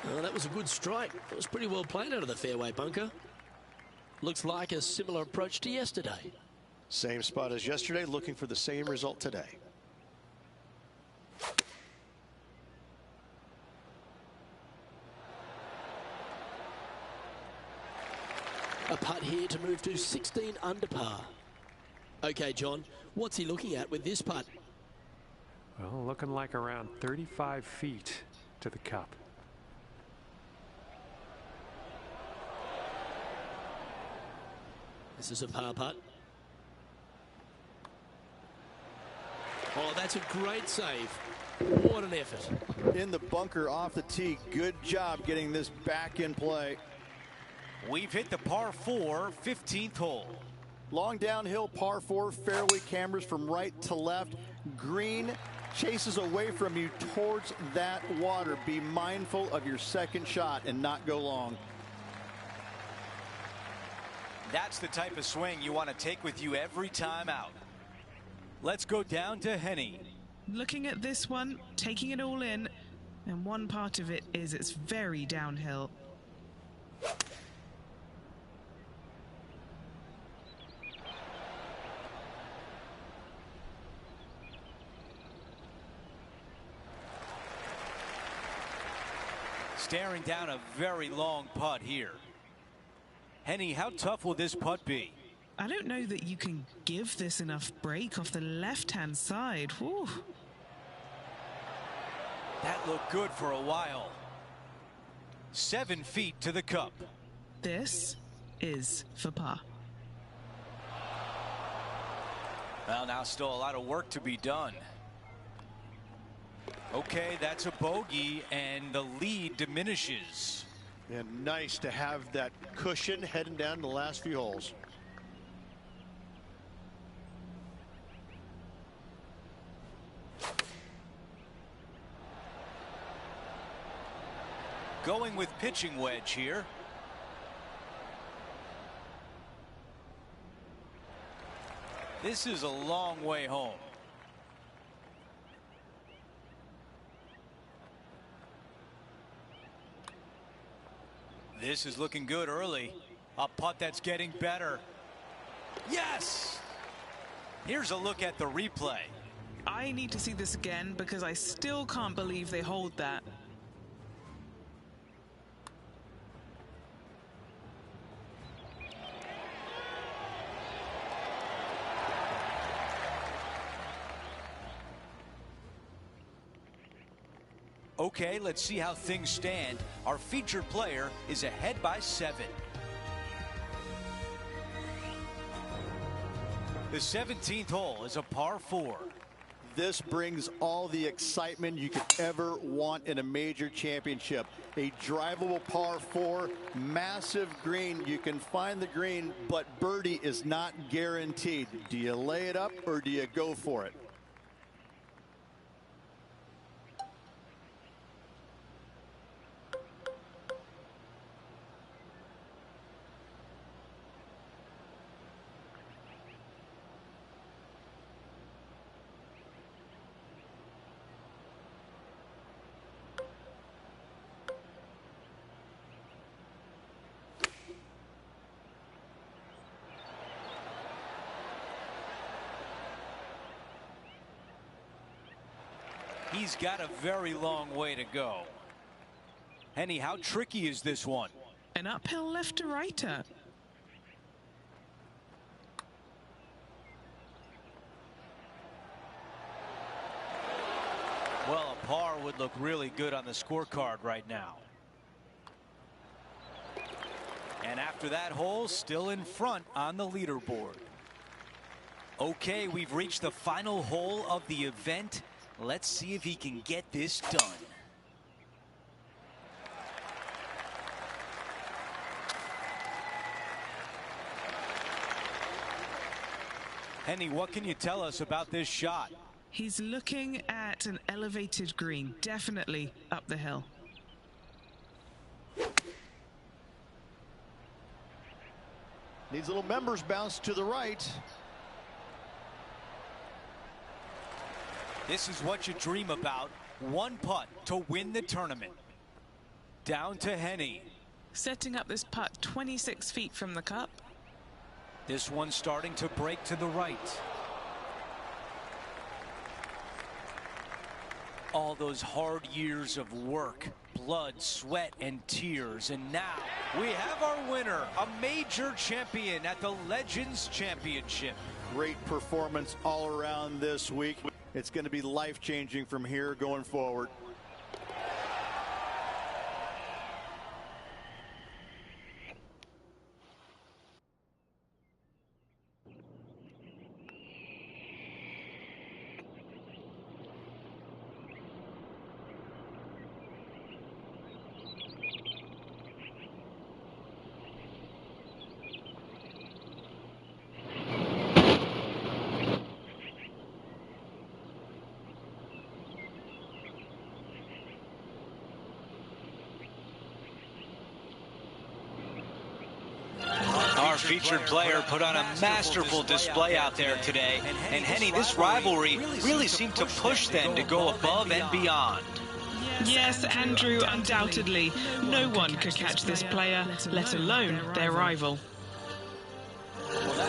Oh, that was a good strike. It was pretty well played out of the fairway bunker. Looks like a similar approach to yesterday. Same spot as yesterday, looking for the same result today. A putt here to move to 16 under par. Okay, John, what's he looking at with this putt? Well, looking like around 35 feet to the cup. This is a par putt. Oh, that's a great save. What an effort. In the bunker off the tee. Good job getting this back in play. We've hit the par 4 15th hole. Long downhill par 4, fairway cameras from right to left. Green chases away from you towards that water. Be mindful of your second shot and not go long. That's the type of swing you want to take with you every time out. Let's go down to Henny. Looking at this one, taking it all in, and one part of it is it's very downhill. Staring down a very long putt here. Henny, how tough will this putt be? I don't know that you can give this enough break off the left-hand side. Whew. That looked good for a while. 7 feet to the cup. This is for par. Well, now still a lot of work to be done. Okay, that's a bogey, and the lead diminishes. And nice to have that cushion heading down the last few holes. Going with pitching wedge here. This is a long way home. This is looking good early. A putt that's getting better. Yes! Here's a look at the replay. I need to see this again because I still can't believe they hold that. Okay, let's see how things stand. Our featured player is ahead by 7. The 17th hole is a par 4. This brings all the excitement you could ever want in a major championship. A drivable par 4, massive green. You can find the green, but birdie is not guaranteed. Do you lay it up or do you go for it? He's got a very long way to go. Henny, how tricky is this one? An uphill left to righter. Well, a par would look really good on the scorecard right now. And after that hole, still in front on the leaderboard. Okay, we've reached the final hole of the event. Let's see if he can get this done. Henny, what can you tell us about this shot? He's looking at an elevated green, definitely up the hill. Needs a little members bounce to the right. This is what you dream about. One putt to win the tournament. Down to Henny. Setting up this putt 26 feet from the cup. This one starting to break to the right. All those hard years of work, blood, sweat, and tears. And now we have our winner, a major champion at the Legends Championship. great performance all around this week. It's going to be life-changing from here going forward. Our featured player put on a masterful display out there today. And Henny, this rivalry really seemed to push them to go above and beyond. Yes, Andrew, undoubtedly. No one could catch this player, let alone their rival.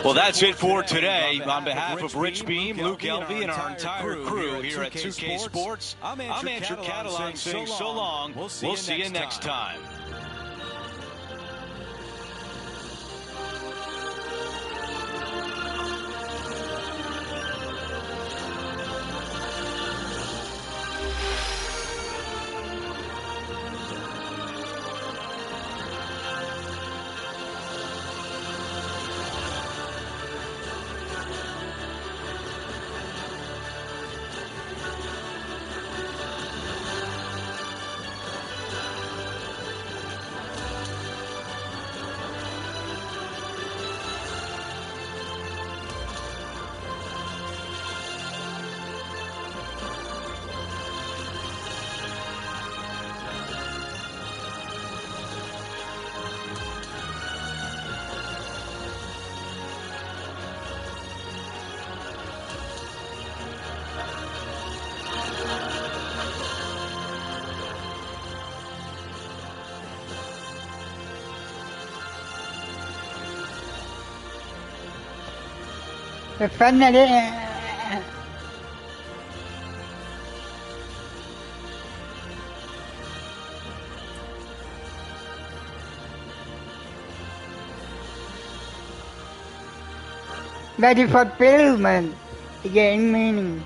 Well, that's it for today. On behalf of Rich Beam, Luke Elvey, and our entire crew here at 2K Sports, I'm Andrew Catalan saying so long. We'll see you next time. Ready for fulfillment, again meaning.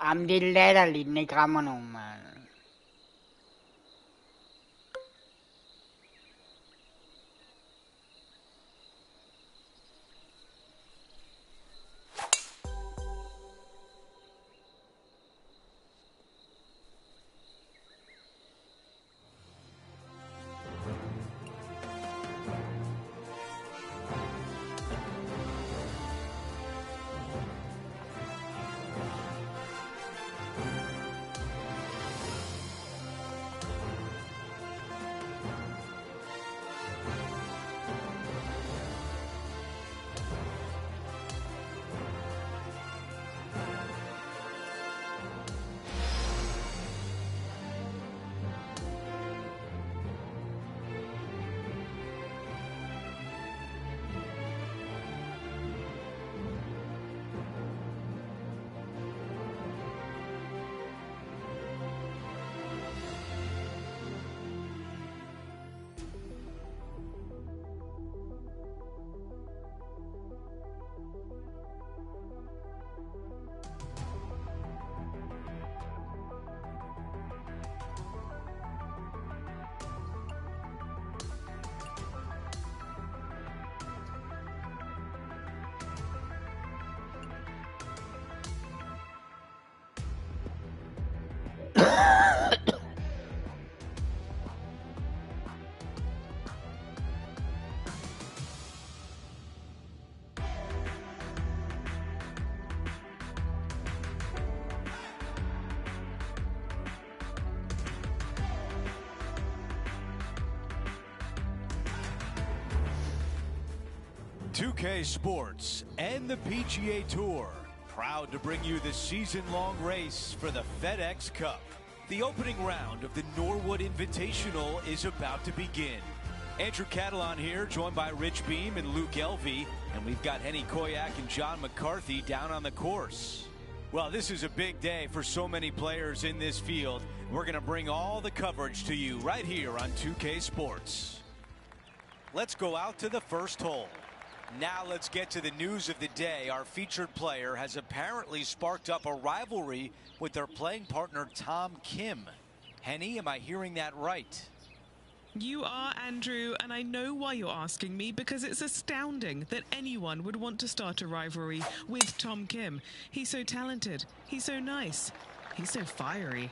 Ambil där lite grann om. .2K Sports and the PGA Tour, proud to bring you the season-long race for the FedEx Cup. The opening round of the Norwood Invitational is about to begin. Andrew Catalon here, joined by Rich Beam and Luke Elvey, and we've got Henny Koyak and John McCarthy down on the course. Well, this is a big day for so many players in this field. We're going to bring all the coverage to you right here on 2K Sports. Let's go out to the first hole. Now let's get to the news of the day. Our featured player has apparently sparked up a rivalry with their playing partner Tom Kim. Henny, am I hearing that right? You are, Andrew, and I know why you're asking me, because it's astounding that anyone would want to start a rivalry with Tom Kim. He's so talented, he's so nice, he's so fiery.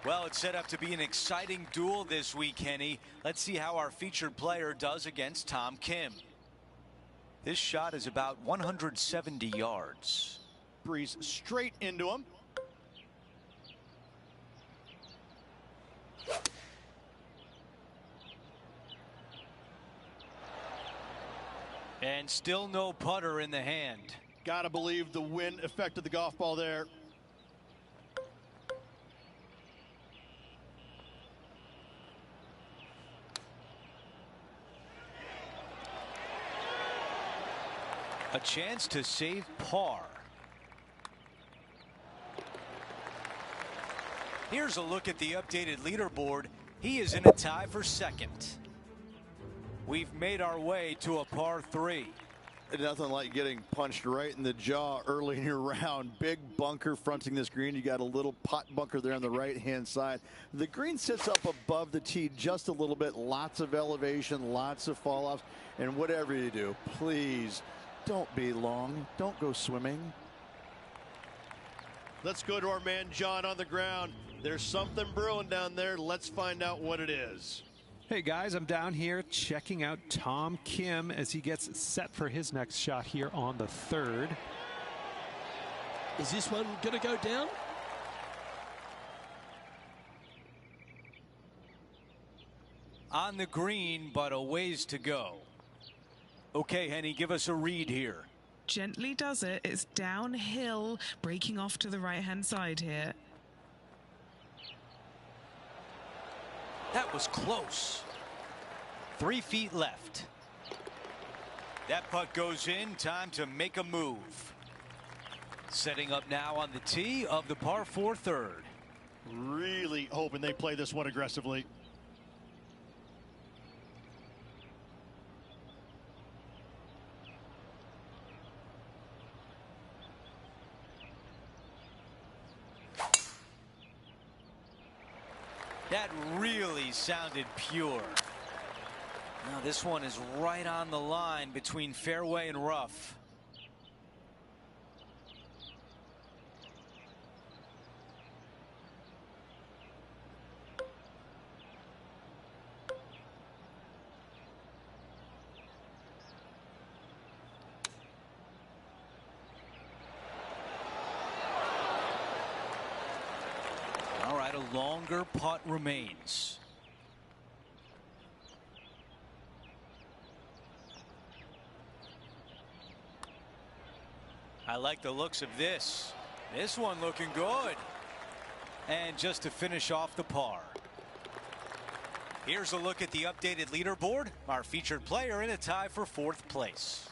Well, it's set up to be an exciting duel this week, Henny. Let's see how our featured player does against Tom Kim. This shot is about 170 yards. Breeze straight into him. And still no putter in the hand. Gotta believe the wind affected the golf ball there. A chance to save par. Here's a look at the updated leaderboard. He is in a tie for second. We've made our way to a par 3. Nothing like getting punched right in the jaw early in your round. Big bunker fronting this green. You got a little pot bunker there on the right hand side. The green sits up above the tee just a little bit. Lots of elevation, lots of fall offs, and whatever you do, please don't be long. Don't go swimming. Let's go to our man John on the ground. There's something brewing down there. Let's find out what it is. Hey guys, I'm down here checking out Tom Kim as he gets set for his next shot here on the 3rd. Is this one going to go down? On the green, but a ways to go. Okay, Henny, give us a read here. Gently does it. It's downhill, breaking off to the right-hand side here. That was close. 3 feet left. That putt goes in. Time to make a move. Setting up now on the tee of the par 4 3rd. Really hoping they play this one aggressively. really sounded pure. Now this one is right on the line between fairway and rough. All right, a longer putt remains. I like the looks of this. This one looking good. And just to finish off the par. Here's a look at the updated leaderboard. Our featured player in a tie for 4th place.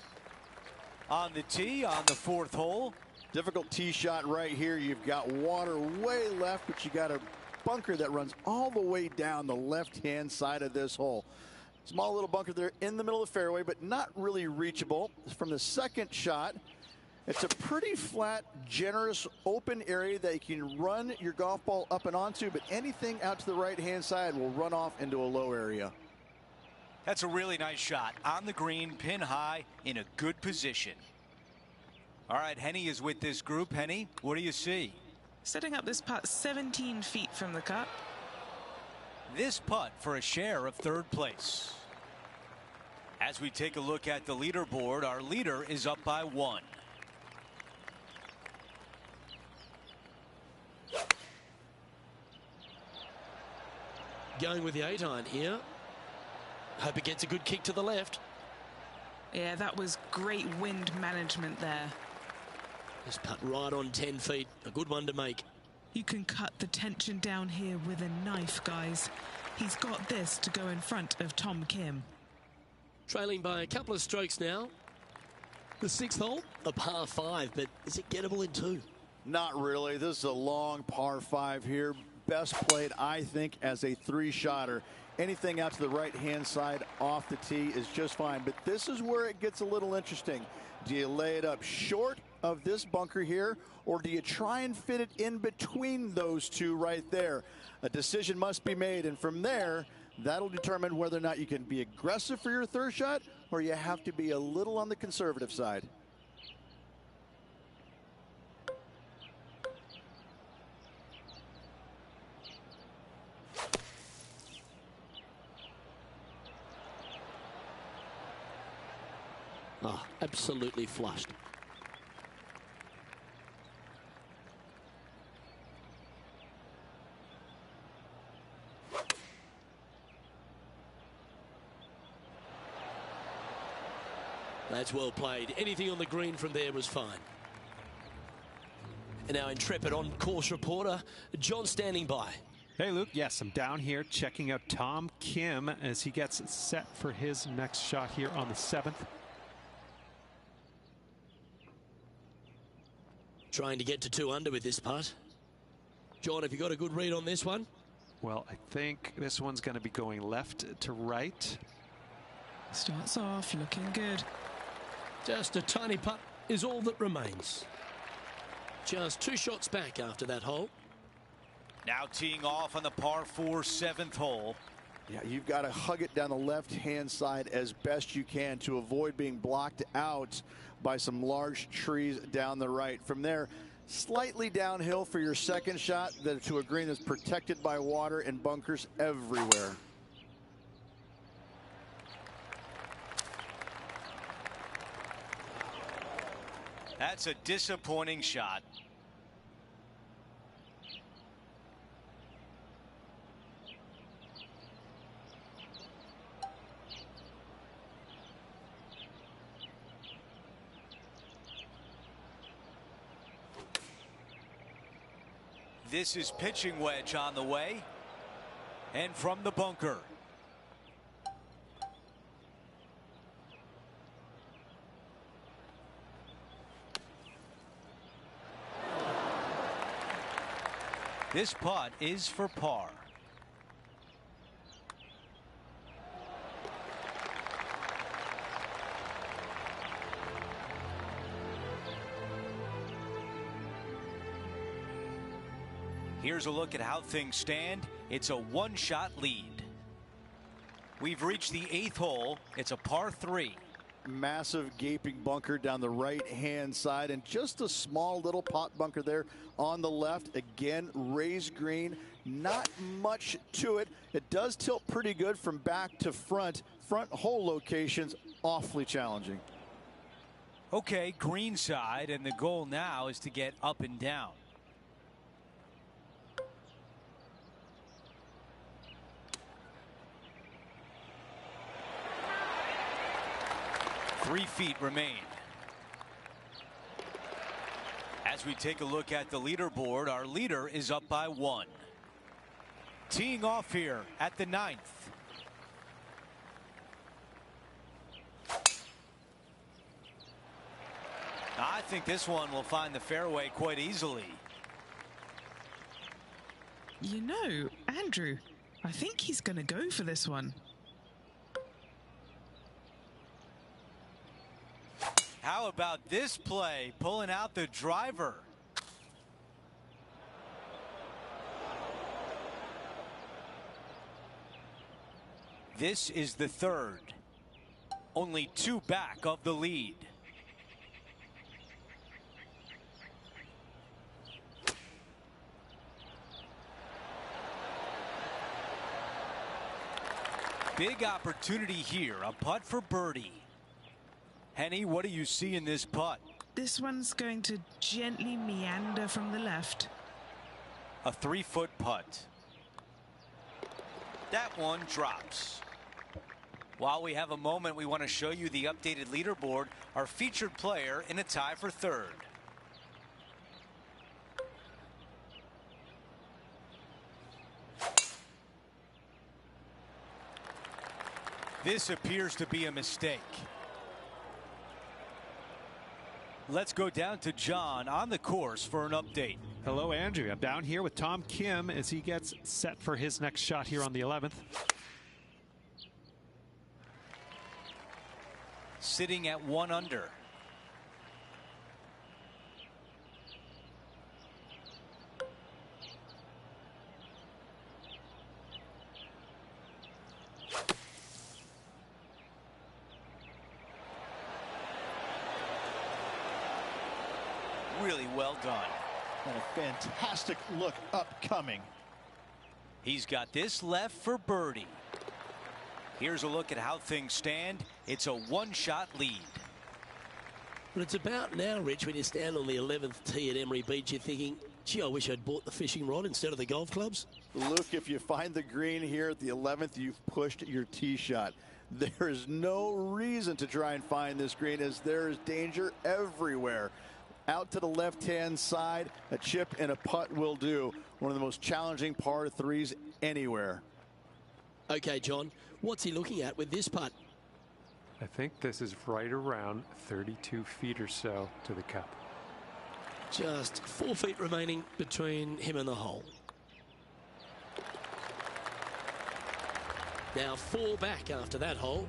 On the tee on the 4th hole. Difficult tee shot right here. You've got water way left, but you got a bunker that runs all the way down the left-hand side of this hole. Small little bunker there in the middle of the fairway, but not really reachable. From the second shot, it's a pretty flat, generous, open area that you can run your golf ball up and onto, but anything out to the right-hand side will run off into a low area. That's a really nice shot. On the green, pin high, in a good position. All right, Henny is with this group. Henny, what do you see? Setting up this putt 17 feet from the cut. This putt for a share of 3rd place. As we take a look at the leaderboard, our leader is up by 1. Going with the 8-iron here. Hope it gets a good kick to the left. Yeah, that was great wind management there. This putt right on 10 feet. A good one to make. You can cut the tension down here with a knife, guys. He's got this to go in front of Tom Kim. Trailing by a couple of strokes now. The 6th hole, a par 5, but is it gettable in 2? Not really. This is a long par 5 here. Best played, I think, as a 3-shotter. Anything out to the right-hand side off the tee is just fine. But this is where it gets a little interesting. Do you lay it up short of this bunker here, or do you try and fit it in between those two right there? A decision must be made, and from there, that'll determine whether or not you can be aggressive for your 3rd shot, or you have to be a little on the conservative side. Oh, absolutely flushed. That's well played. Anything on the green from there was fine. And our intrepid on-course reporter, John, standing by. Hey, Luke. Yes, I'm down here checking out Tom Kim as he gets set for his next shot here on the 7th. Trying to get to 2 under with this putt. John, have you got a good read on this one? Well, I think this one's going to be going left to right. Starts off looking good. Just a tiny putt is all that remains. Just 2 shots back after that hole. Now teeing off on the par 4 7th hole. Yeah, you've got to hug it down the left-hand side as best you can to avoid being blocked out by some large trees down the right. From there, slightly downhill for your 2nd shot to a green that's protected by water and bunkers everywhere. That's a disappointing shot. This is pitching wedge on the way. And from the bunker. This putt is for par. Here's a look at how things stand. It's a one-shot lead. We've reached the 8th hole. It's a par 3. Massive gaping bunker down the right-hand side, and just a small little pot bunker there on the left. Again, raised green, not much to it. It does tilt pretty good from back to front. Front hole locations awfully challenging. Okay, green side, and the goal now is to get up and down. Three feet remain. As we take a look at the leaderboard, our leader is up by 1. Teeing off here at the 9th. I think this one will find the fairway quite easily. You know, Andrew, I think he's going to go for this one. How about this play, pulling out the driver? This is the 3rd. Only 2 back of the lead. Big opportunity here, a putt for birdie. Henny, what do you see in this putt? This one's going to gently meander from the left. A 3-foot putt. That one drops. While we have a moment, we want to show you the updated leaderboard, our featured player in a tie for 3rd. This appears to be a mistake. Let's go down to John on the course for an update. Hello, Andrew. I'm down here with Tom Kim as he gets set for his next shot here on the 11th. Sitting at 1 under. Really well done. And a fantastic look upcoming. He's got this left for birdie. Here's a look at how things stand. It's a one-shot lead. But it's about now, Rich, when you stand on the 11th tee at Emery Beach, you're thinking, gee, I wish I'd bought the fishing rod instead of the golf clubs. Luke, if you find the green here at the 11th, you've pushed your tee shot. There is no reason to try and find this green, as there is danger everywhere. Out to the left-hand side, a chip and a putt will do. One of the most challenging par 3s anywhere. Okay, John, what's he looking at with this putt? I think this is right around 32 feet or so to the cup. Just 4 feet remaining between him and the hole. Now 4 back after that hole.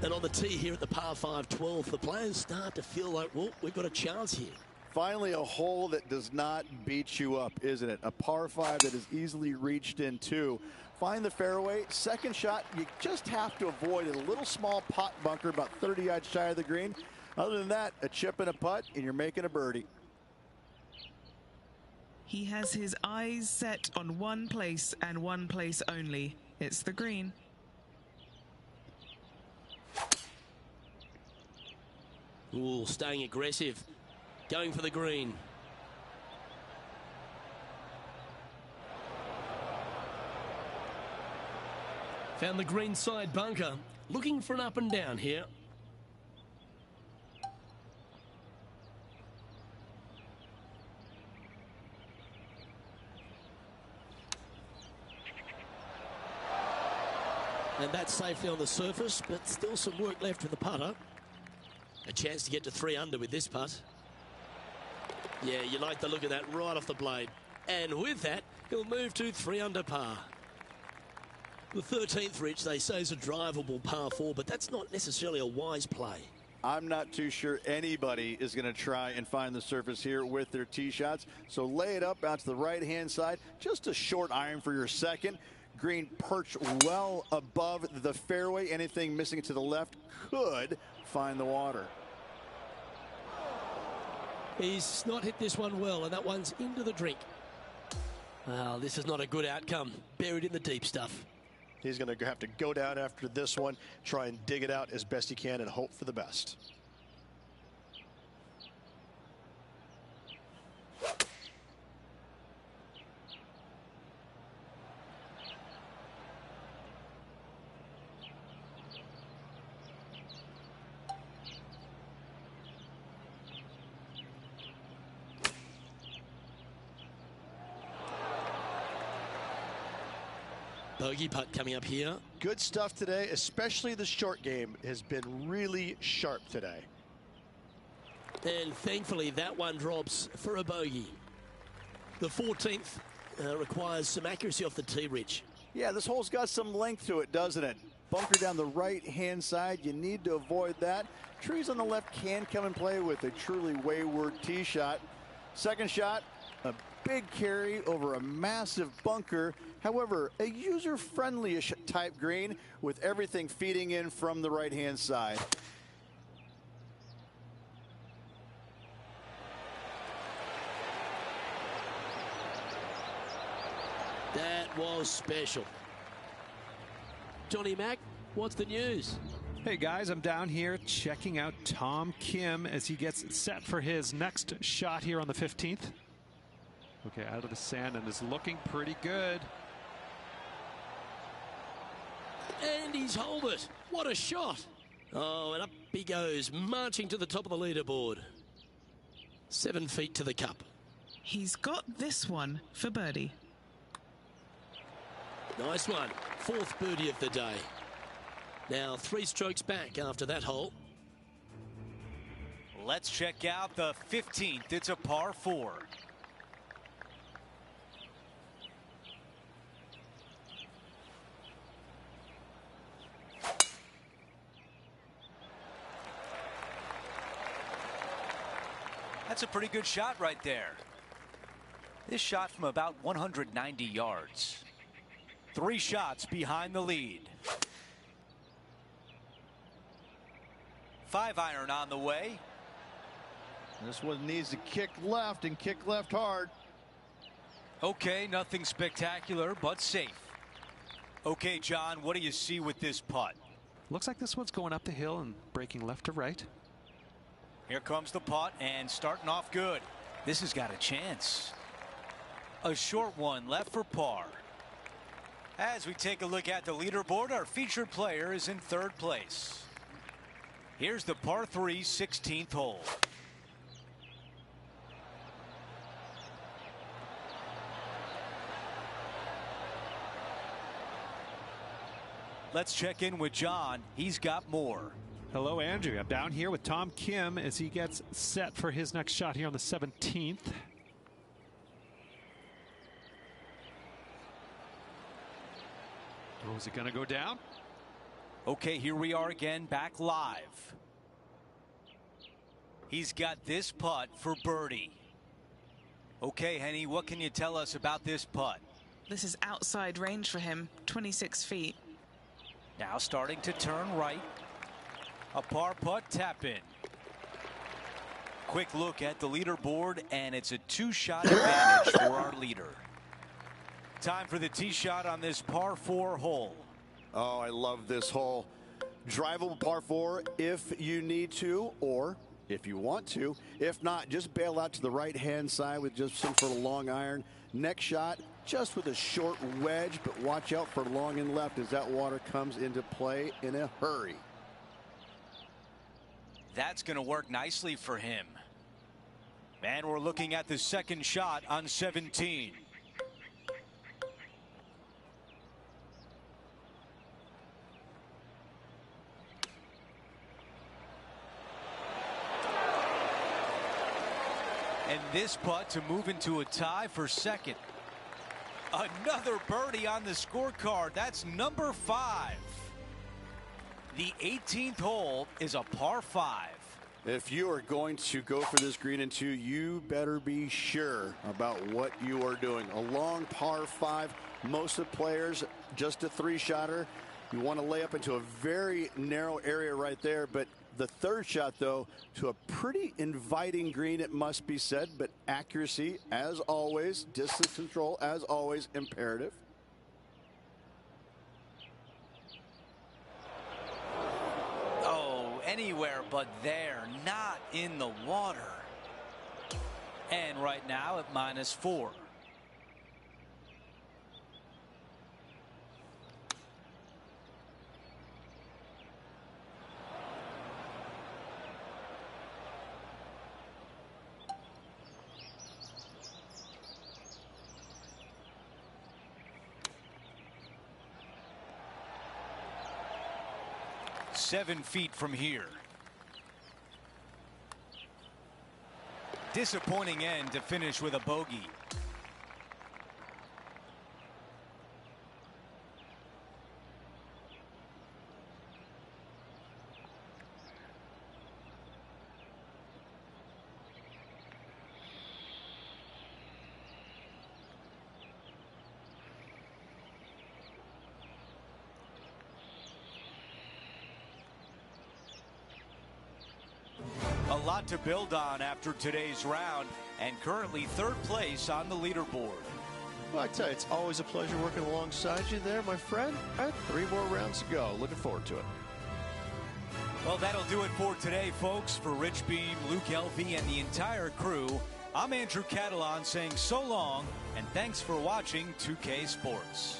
And on the tee here at the par 5 12th, the players start to feel like, well, we've got a chance here. Finally, a hole that does not beat you up, isn't it? A par 5 that is easily reached into. Find the fairway. Second shot, you just have to avoid a little small pot bunker about 30 yards shy of the green. Other than that, a chip and a putt, and you're making a birdie. He has his eyes set on one place and one place only. It's the green. Ooh, staying aggressive. Going for the green. Found the green side bunker. Looking for an up and down here. And that's safely on the surface, but still some work left with the putter. A chance to get to 3 under with this putt. Yeah, you like the look of that right off the blade. And with that, he'll move to 3 under par. The 13th, Rich, they say is a drivable par 4, but that's not necessarily a wise play. I'm not too sure anybody is going to try and find the surface here with their tee shots. So lay it up out to the right-hand side. Just a short iron for your second. Green perched well above the fairway. Anything missing to the left could find the water. He's not hit this one well, and that one's into the drink. Well, this is not a good outcome. Buried in the deep stuff. He's going to have to go down after this one, try and dig it out as best he can and hope for the best. Bogey putt coming up here. Good stuff today, especially the short game has been really sharp today. And thankfully that one drops for a bogey. The 14th requires some accuracy off the tee, Rich. Yeah, this hole's got some length to it, doesn't it? Bunker down the right-hand side. You need to avoid that. Trees on the left can come and play with a truly wayward tee shot. Second shot, a big carry over a massive bunker. However, a user-friendly-ish type green with everything feeding in from the right-hand side. That was special. Johnny Mack, what's the news? Hey guys, I'm down here checking out Tom Kim as he gets set for his next shot here on the 15th. Okay, out of the sand and is looking pretty good. And he's holed it. What a shot. Oh, and up he goes, marching to the top of the leaderboard. 7 feet to the cup. He's got this one for birdie. Nice one. 4th birdie of the day. Now 3 strokes back after that hole. Let's check out the 15th. It's a par 4. That's a pretty good shot right there. This shot from about 190 yards. 3 shots behind the lead. 5-iron on the way. This one needs to kick left and kick left hard. Okay, nothing spectacular, but safe. Okay, John, what do you see with this putt? Looks like this one's going up the hill and breaking left to right. Here comes the putt and starting off good. This has got a chance. A short one left for par. As we take a look at the leaderboard, our featured player is in 3rd place. Here's the par 3 16th hole. Let's check in with John. He's got more. Hello, Andrew. I'm down here with Tom Kim as he gets set for his next shot here on the 17th. Oh, is it going to go down? Okay, here we are again, back live. He's got this putt for birdie. Okay, Henny, what can you tell us about this putt? This is outside range for him, 26 feet. Now starting to turn right. A par putt tap in. Quick look at the leaderboard, and it's a 2-shot advantage for our leader. Time for the tee shot on this par 4 hole. Oh, I love this hole. Drivable par 4 if you need to, or if you want to. If not, just bail out to the right-hand side with just some sort of long iron. Next shot, just with a short wedge, but watch out for long and left as that water comes into play in a hurry. That's going to work nicely for him. And we're looking at the second shot on 17. And this putt to move into a tie for second. Another birdie on the scorecard. That's number 5. The 18th hole is a par 5. If you are going to go for this green in 2, you better be sure about what you are doing. A long par 5. Most of the players just a 3-shotter. You want to lay up into a very narrow area right there, but the third shot, though, to a pretty inviting green, it must be said, but accuracy, as always, distance control, as always, imperative. Oh, anywhere but there, not in the water. And right now at -4. Seven feet from here. Disappointing end to finish with a bogey. A lot to build on after today's round, and currently 3rd place on the leaderboard. Well, I tell you, it's always a pleasure working alongside you there, my friend. All right, 3 more rounds to go. Looking forward to it. Well, that'll do it for today, folks. For Rich Beam, Luke Elvey, and the entire crew, I'm Andrew Catalon saying so long, and thanks for watching 2K Sports.